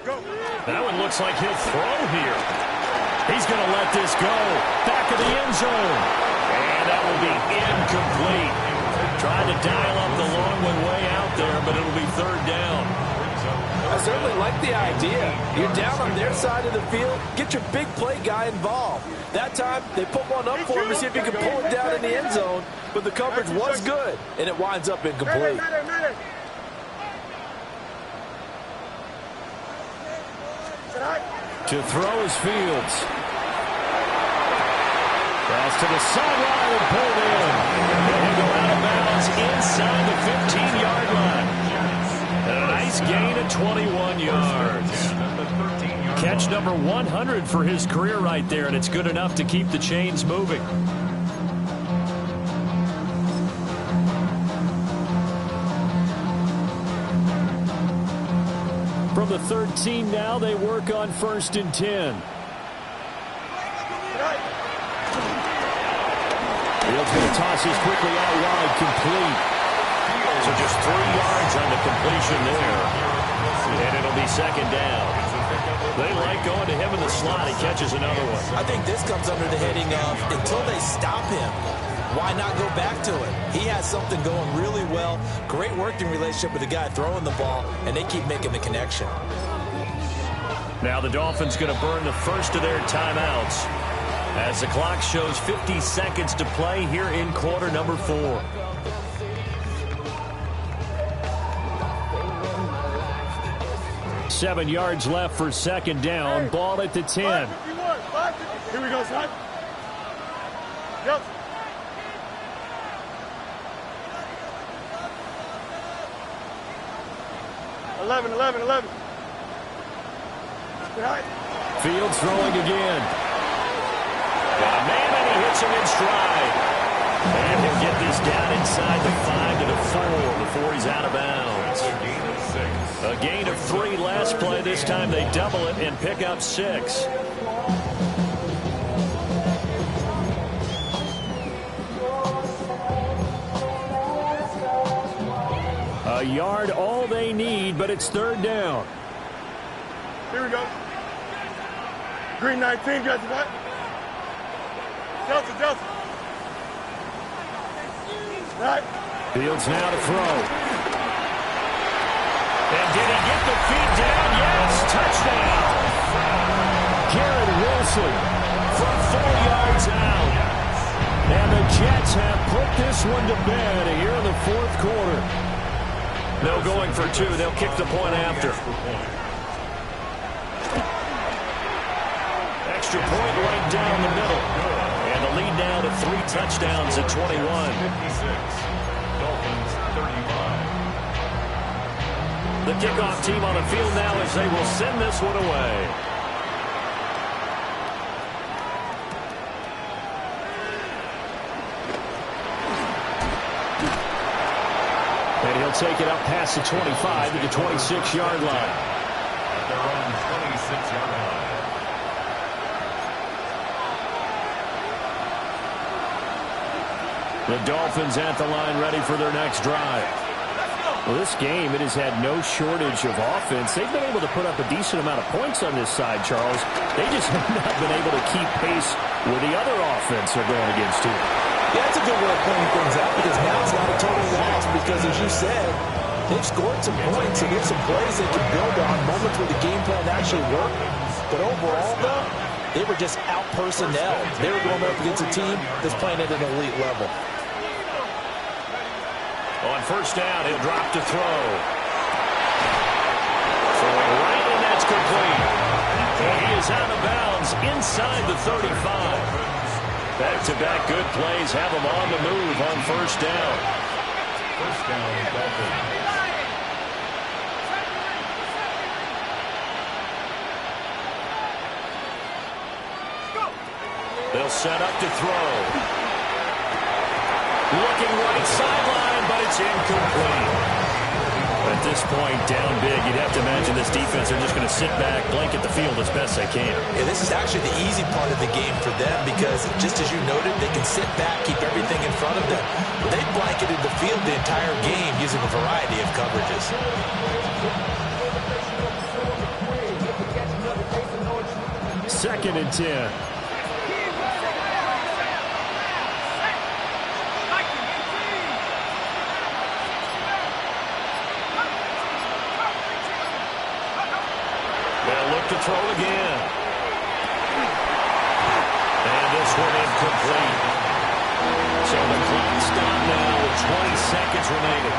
S6: Go.
S1: That one looks like he'll throw here. He's going to let this go. Back of the end zone. And that will be incomplete. Trying to dial up the long one way out there, but it'll be 3rd down.
S4: I certainly like the idea. You're down on their side of the field. Get your big play guy involved. That time, they put one up for him to see if he can pull it down in the end zone, but the coverage was good, and it winds up incomplete.
S1: To throw is Fields. Pass to the sideline and pulled in. And go out of bounds inside the 15-yard line. And a nice gain of 21 yards. Catch number 100 for his career right there, and it's good enough to keep the chains moving. From the 13 now, they work on 1st and 10. Fields going to toss this quickly out wide, complete. So just 3 yards on the completion there. And it'll be 2nd down. They like going to him in the slot. He catches another one.
S3: I think this comes under the heading of until they stop him, why not go back to it? He has something going really well. Great working relationship with the guy throwing the ball, and they keep making the connection.
S1: Now the Dolphins going to burn the first of their timeouts as the clock shows 50 seconds to play here in quarter number 4. Seven yards left for 2nd down. Ball at the 10.
S6: Here we go, son. Yep. Eleven.
S1: Fields throwing again. Got a man, and he hits him in stride. And he'll get this down inside the 5 to the 4 before he's out of bounds. A gain of 3 last play. This time they double it and pick up 6. A yard all they need, but it's 3rd down.
S6: Here we go. Green 19, got you back. Delta. Right.
S1: Fields now to throw. And did he get the feet down? Yes, touchdown. Garrett Wilson from 4 yards out. And the Jets have put this one to bed here in the 4th quarter. No going for 2. They'll kick the point after. Extra point right down the middle. And the lead now to 3 touchdowns at 21.
S5: 56. Dolphins 35.
S1: The kickoff team on the field now as they will send this one away. And he'll take it up past the 25 to the 26-yard line.
S5: At their own 26-yard line.
S1: The Dolphins at the line ready for their next drive. Well, this game, it has had no shortage of offense. They've been able to put up a decent amount of points on this side, Charles. They just have not been able to keep pace with the other offense they're going against, too.
S3: Yeah, that's a good way of pointing things out because now it's not a total loss because, as you said, they've scored some points and there's some plays they can build on, moments where the game plan actually worked. But overall, though, they were just out-personnel. They were going up against a team that's playing at an elite level.
S1: On 1st down, he'll drop to throw. Throwing right, and that's complete. And he is out of bounds inside the 35. Back-to-back good plays have him on the move on 1st down.
S5: 1st down, Dolphins.
S1: They'll set up to throw. Looking right sideline, but it's incomplete. At this point, down big, you'd have to imagine this defense are just going to sit back, blanket the field as best they can.
S3: Yeah, this is actually the easy part of the game for them because, just as you noted, they can sit back, keep everything in front of them. They blanketed the field the entire game using a variety of coverages.
S1: 2nd and 10. To throw again. And this one incomplete. So the clock stopped now with 20 seconds remaining.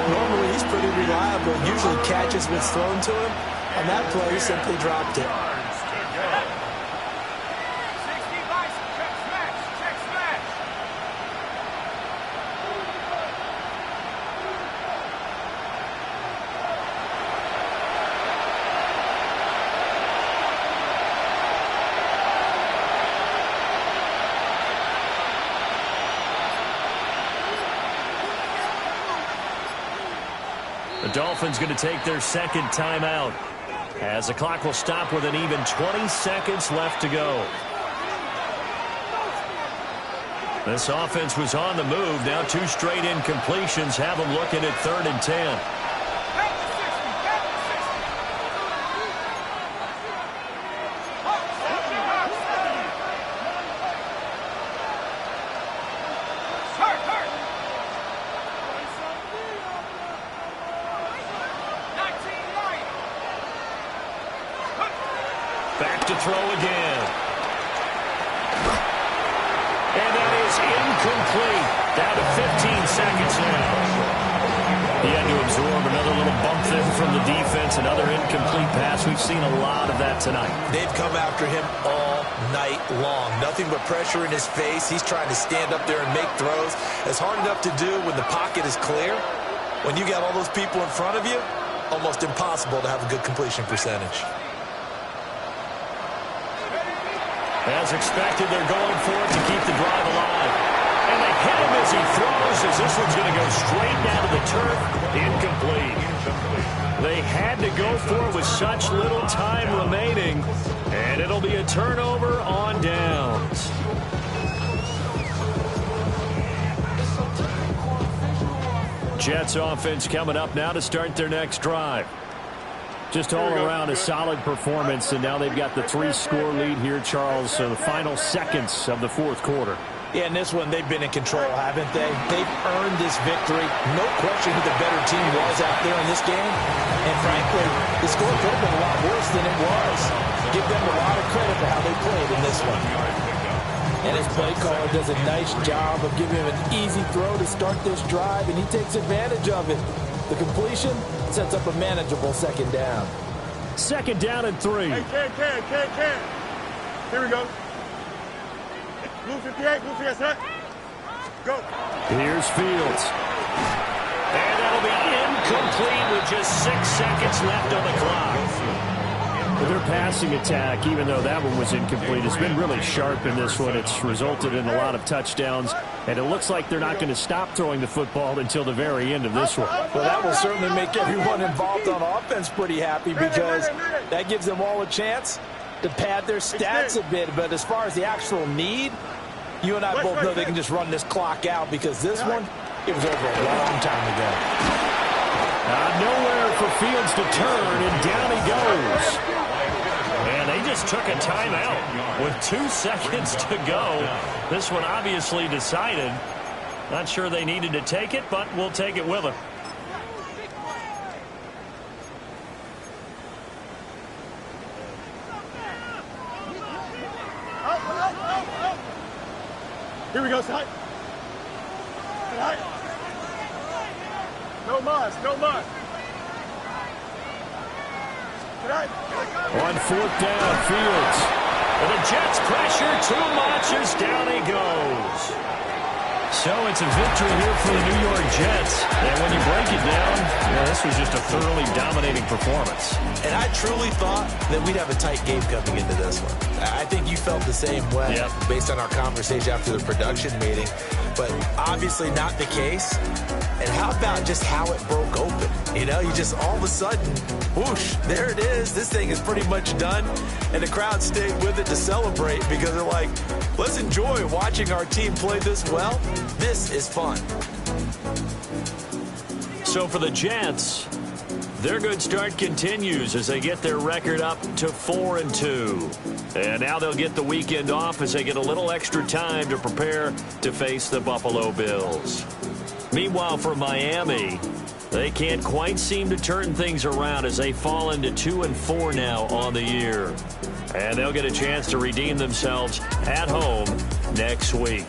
S3: Normally he's pretty reliable. Usually catches what's thrown to him. On that play, he simply dropped it.
S1: The Dolphins going to take their second timeout as the clock will stop with an even 20 seconds left to go. This offense was on the move. Now 2 straight incompletions have them looking at 3rd and 10. Back to throw again. And that is incomplete. Down to 15 seconds now. He had to absorb another little bump there from the defense. Another incomplete pass. We've seen a lot of that tonight.
S3: They've come after him all night long. Nothing but pressure in his face. He's trying to stand up there and make throws. It's hard enough to do when the pocket is clear. When you got all those people in front of you, almost impossible to have a good completion percentage.
S1: As expected, they're going for it to keep the drive alive. And they hit him as he throws, as this one's going to go straight down to the turf. Incomplete. They had to go for it with such little time remaining. And it'll be a turnover on downs. Jets offense coming up now to start their next drive. Just all around a solid performance, and now they've got the 3-score lead here, Charles, so the final seconds of the 4th quarter.
S3: Yeah, in this one, they've been in control, haven't they? They've earned this victory. No question who the better team was out there in this game. And frankly, the score could have been a lot worse than it was. Give them a lot of credit for how they played in this one. And his play caller does a nice job of giving him an easy throw to start this drive, and he takes advantage of it. The completion sets up a manageable 2nd down.
S1: 2nd down and 3.
S6: Hey, Ken. Here we go. Blue 58, blue 58, set. Go.
S1: Here's Fields. And that'll be incomplete with just 6 seconds left on the clock. Their passing attack, even though that one was incomplete, has been really sharp in this one. It's resulted in a lot of touchdowns, and it looks like they're not going to stop throwing the football until the very end of this one.
S3: Well, that will certainly make everyone involved on offense pretty happy, because that gives them all a chance to pad their stats a bit. But as far as the actual need, you and I both know they can just run this clock out, because this one, it was over a long time ago.
S1: Nowhere for Fields to turn, and down he goes. And they just took a timeout with 2 seconds to go. This one obviously decided. Not sure they needed to take it, but we'll take it with them.
S6: Here we go, side. No muss, no muss.
S1: On 4th down, Fields. And the Jets pressure too much as down he goes. So it's a victory here for the New York Jets. And when you break it down, this was just a thoroughly dominating performance.
S3: And I truly thought that we'd have a tight game coming into this one. I think you felt the same way based on our conversation after the production meeting. But obviously not the case. And how about just how it broke open? You know, you just all of a sudden, whoosh, there it is. This thing is pretty much done. And the crowd stayed with it to celebrate, because they're like, let's enjoy watching our team play this well. This is fun.
S1: So for the Jets, their good start continues as they get their record up to 4-2. And now they'll get the weekend off as they get a little extra time to prepare to face the Buffalo Bills. Meanwhile, for Miami, they can't quite seem to turn things around as they fall into 2-4 now on the year. And they'll get a chance to redeem themselves at home next week.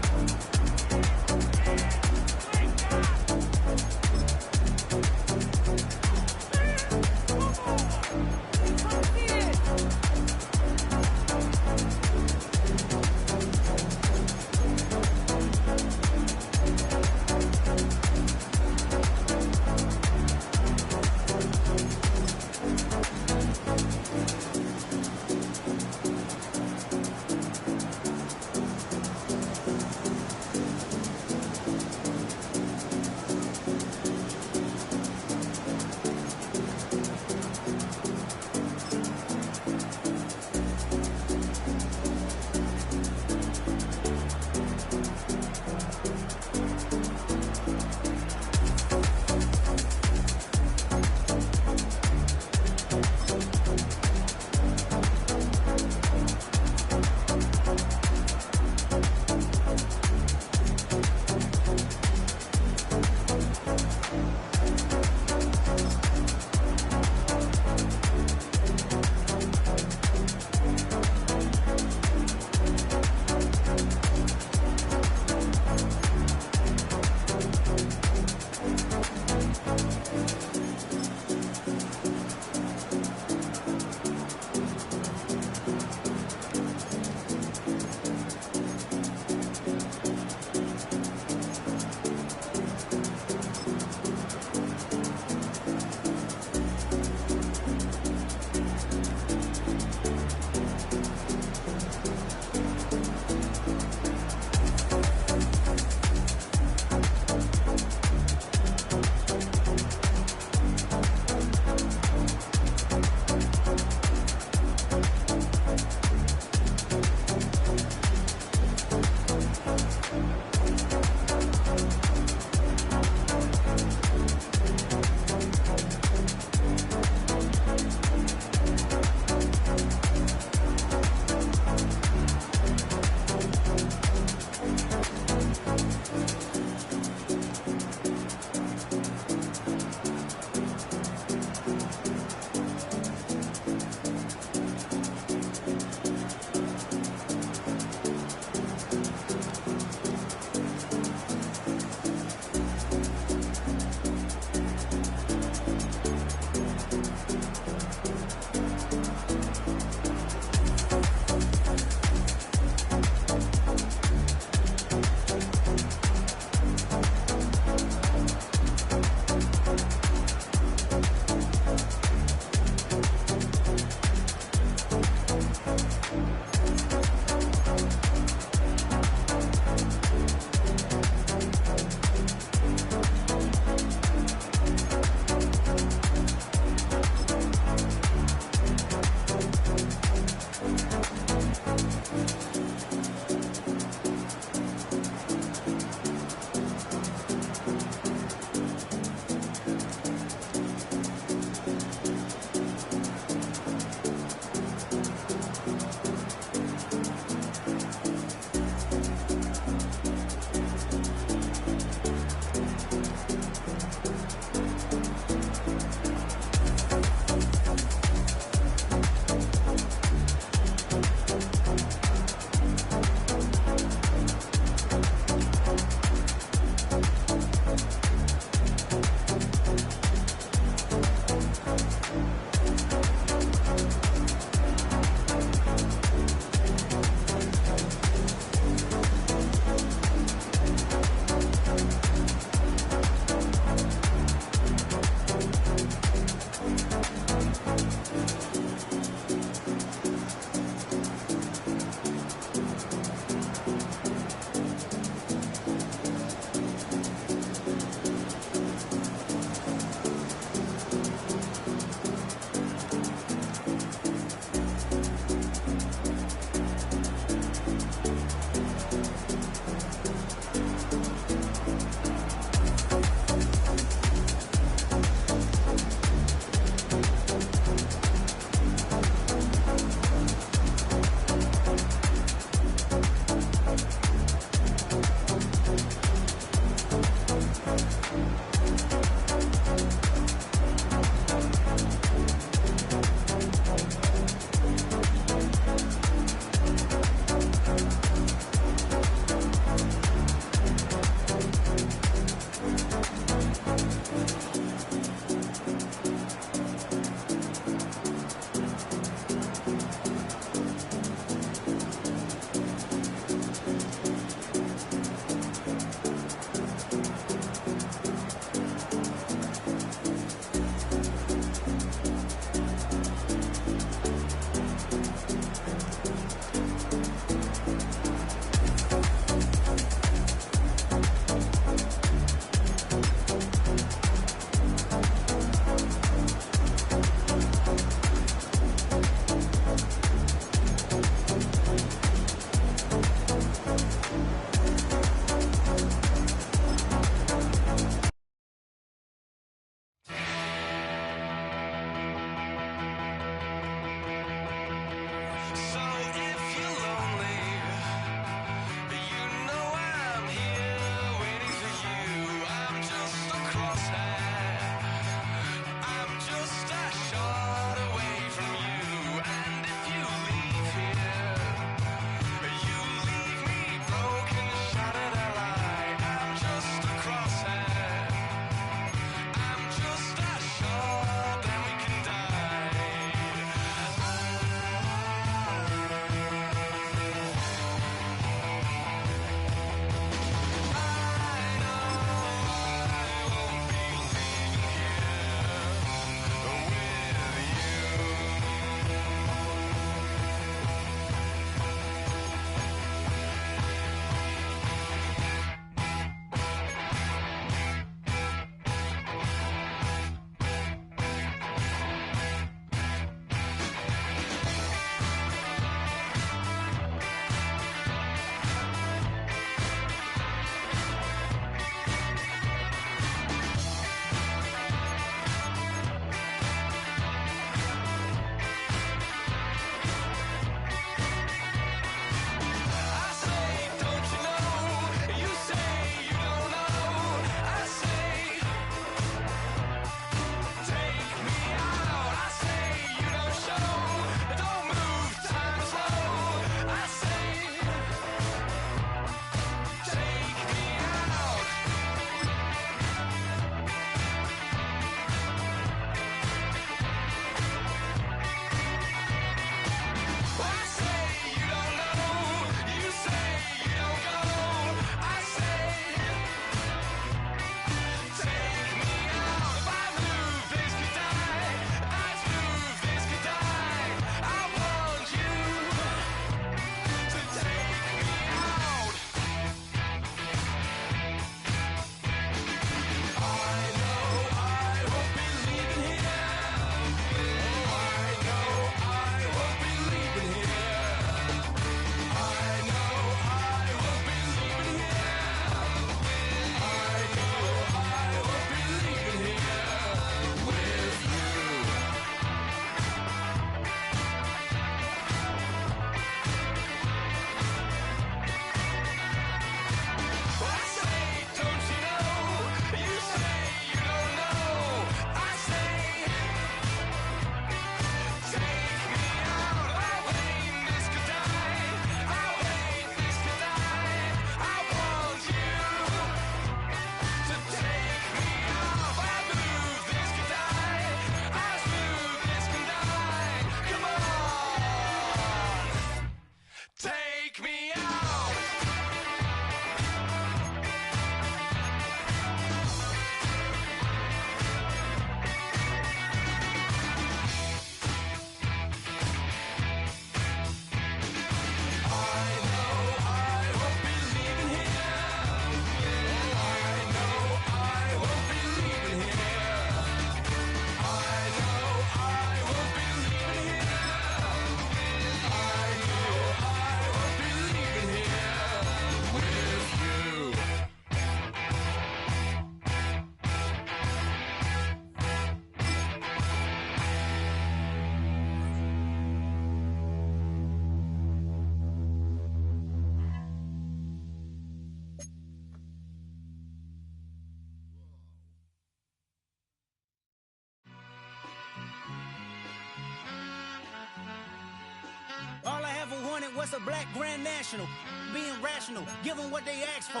S7: What's a black grand national? Being rational, give them what they ask for.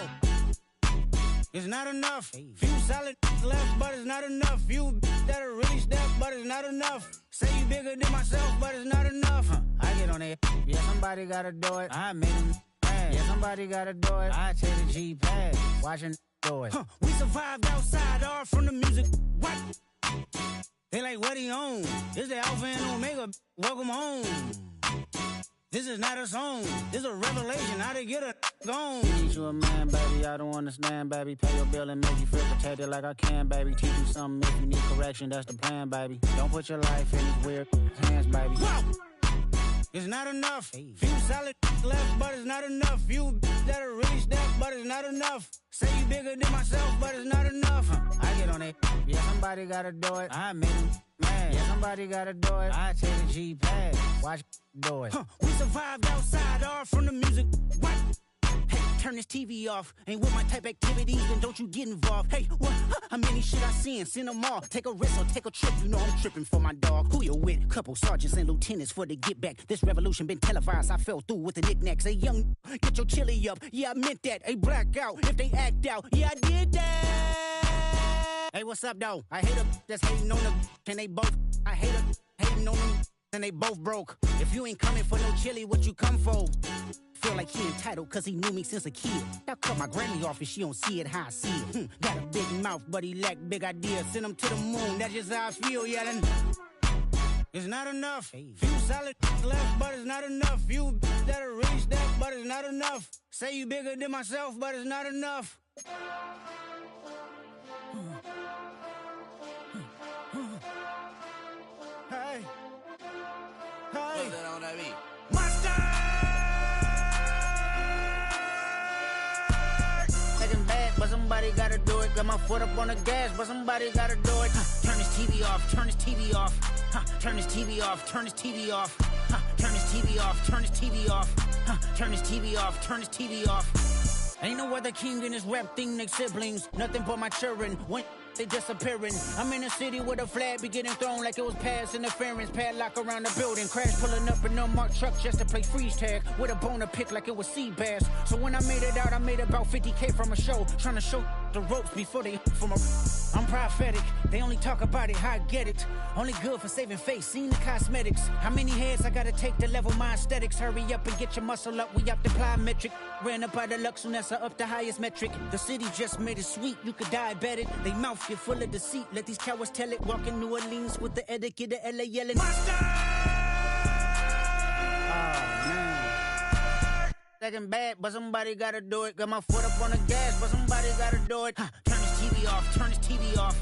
S7: It's not enough. Few solid left, but it's not enough. Few that'll really step, but it's not enough. Say you bigger than myself, but it's not enough. I get on it. Yeah, somebody gotta do it. I made him mad. Yeah, somebody gotta do it. I take the G-pad. Watching do it. We survived outside, all from the music. What? They like, what he on? This the Alpha and Omega. Welcome home. This is not a song. This is a revelation. How to get a gone. Teach you a man, baby. I don't understand, baby. Pay your bill and make you feel protected like I can, baby. Teach you something if you need correction. That's the plan, baby. Don't put your life in these weird hands, baby. Whoa! It's not enough. Few solid left, but it's not enough. Few that'll really step, but it's not enough. Say you bigger than myself, but it's not enough. I get on it. Yeah, somebody gotta do it. I made him mad. Yeah, somebody gotta do it. I take the G-pad. Watch do it. We survived outside, all from the music. What? Hey, turn this TV off. Ain't with my type activities, then don't you get involved. Hey, what? How many shit I seen? Send them all. Take a risk or take a trip. You know I'm tripping for my dog. Who you with? Couple sergeants and lieutenants for the get back. This revolution been televised. I fell through with the knickknacks. Hey, young, get your chili up. Yeah, I meant that. Hey, black out if they act out. Yeah, I did that. Hey, what's up, though? I hate them that's hating on them. And they both. I hate them hating on them. And they both broke. If you ain't coming for no chili, what you come for? Feel like he entitled cause he knew me since a kid. I cut my granny off and she don't see it how I see it. Got a big mouth but he lack big ideas. Send him to the moon, that's just how I feel yelling. It's not enough. Few solid left but it's not enough. Few that'll really step but it's not enough. Say you bigger than myself but it's not enough. Hey. Hey. What's that on that beat? Monster! Taking bad, but somebody gotta do it. Got my foot up on the gas, but somebody gotta do it. Turn this TV off, turn this TV off. Turn this TV off, turn this TV off. Turn this TV off, turn this TV off. Turn this TV off, turn this TV off. Ain't no other king in this rap thing, they siblings. Nothing but my children. When they disappearing. I'm in a city where the flag be getting thrown like it was pass interference. Padlock around the building. Crash pulling up an unmarked truck just to play freeze tag. With a bone to pick like it was sea bass. So when I made it out, I made about 50K from a show. Trying to show the ropes before they from a... I'm prophetic. They only talk about it, how I get it. Only good for saving face, seen the cosmetics. How many heads I gotta take to level my aesthetics? Hurry up and get your muscle up, we optimize metric. Ran up out of Lux, and that's up the highest metric. The city just made it sweet, you could diabetic. They mouth get full of deceit, let these cowards tell it. Walk in New Orleans with the etiquette of LA yelling Monster! Second bad, but somebody gotta do it. Got my foot up on the gas, but somebody gotta do it. Turn this TV off, turn this TV off.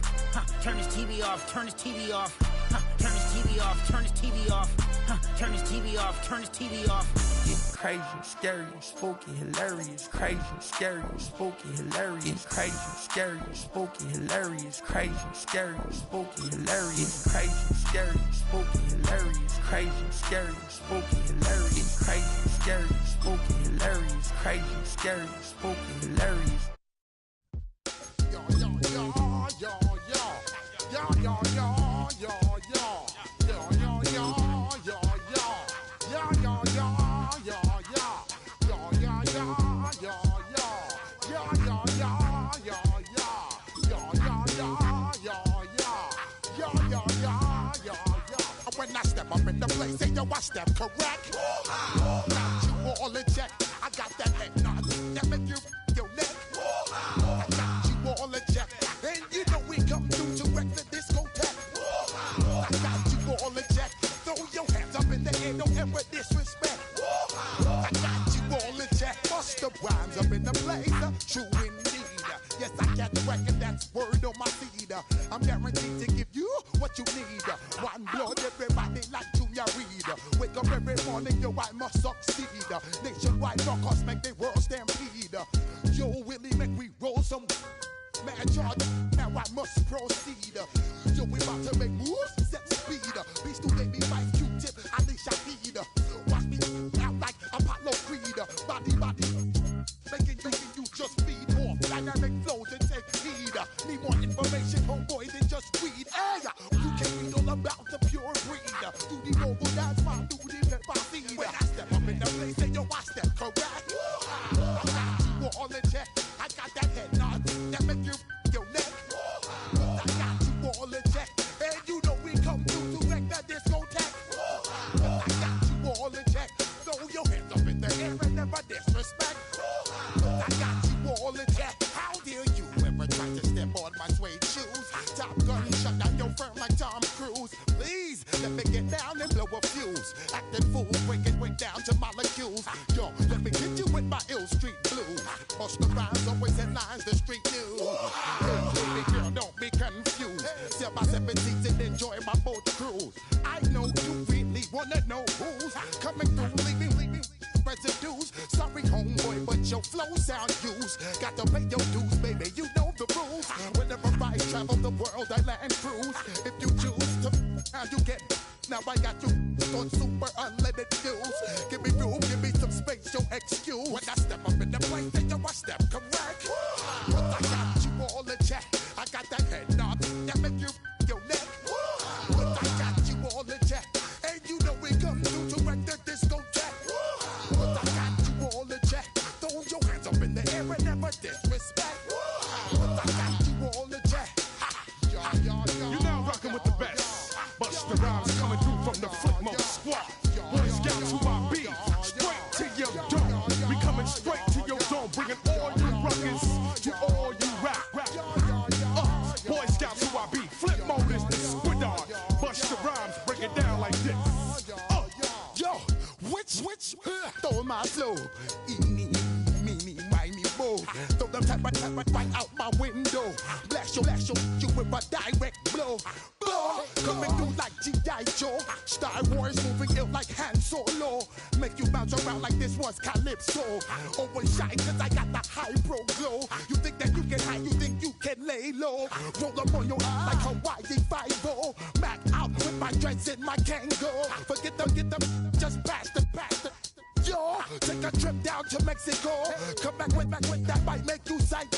S7: Turn this TV off, turn this TV off. Turn this TV off, turn this TV off. Turn this TV off, turn this TV off.
S8: It's crazy, scary, spooky, hilarious. Crazy, scary, spooky, hilarious. Crazy, scary, spooky, hilarious. Crazy, scary, spooky, hilarious. Crazy, scary, spooky, hilarious. Crazy, scary, spooky, hilarious. Crazy, scary, spooky, hilarious. Crazy, scary, spooky, hilarious.
S6: Yo, yo, yo, yo, yo, yo, yo, yo, yo, yo, yo, yo, yo, yo, yo, yo, yo, yo, when I step up in the place, say yo, I step correct. Got you all in check. I got that head nod that make you your neck. I got you all in check, and you know we come through to wreck the discotheque. I got you all in check. Throw your hands up in the air, don't ever disrespect. I got you all in check. Bust the rhymes up in the place, true indeed. Yes, I get wreck, and that's word on my feed. I'm guaranteed to give you what you need. One blood, everybody like Junior Reed. Wake up every morning, yo, I must succeed. Nationwide knockouts make the world stampede. Yo, Willie, make we roll some mad charge. Now I must proceed. Yo, we about to make moves, set speed. Beast to baby, fight Q-tip, Alicia Heed. Watch me out like Apollo Creed. Body, making you just feed off dynamic flows and take heed. Need more information, homeboy, than just weed. Hey, you can read all about the pure breed. Do the mobile dance, man, do the pepper seed. When I step up in the place, say yo, those street blues. Bust the rhymes, always headlines, the street news. Baby girl, don't be confused. Sell my 17s and enjoy my boat cruise. I know you really wanna know who's coming through, leaving residues. Sorry, homeboy, but your flow sound used. Got to pay your dues, baby, you know the rules. Whenever I travel the world, I land cruise. If you choose to, how you get. Now I got you on super unlimited views. Give me room, give me some space, your excuse. When I step up in the place, then you I step correct. But I got you all in check. I got that head knob that make you your neck. But I got you all in check. And you know we come through to wreck the discotheque. But I got you all in check. Throw your hands up in the air and never disrespect. But I got you all in check.
S9: You're now rocking with the best. Bust the rhymes coming through from the Flip Mode Squad. Boy Scouts who I be, straight to your dome. We coming straight to your dome, bringing all you ruckus to all you rap. Boy Scouts who I be, Flip Mode is the squid dog. Bust the rhymes, break it down like this.
S6: Yo, which, throw my flow. Eeny, meeny, miny, mo. Throw them type right out my window. Blast you with a direct blow. Coming through like G.I. Joe. Star Wars moving ill like Han Solo. Make you bounce around like this was Calypso. Always shine cause I got the high pro glow. You think that you can hide, you think you can lay low. Roll up on your eye like Hawaii 5-0. Mac out with my dreads in my Kango. Forget them, just pass the. Yo, take a trip down to Mexico. Come back with that might make you psycho.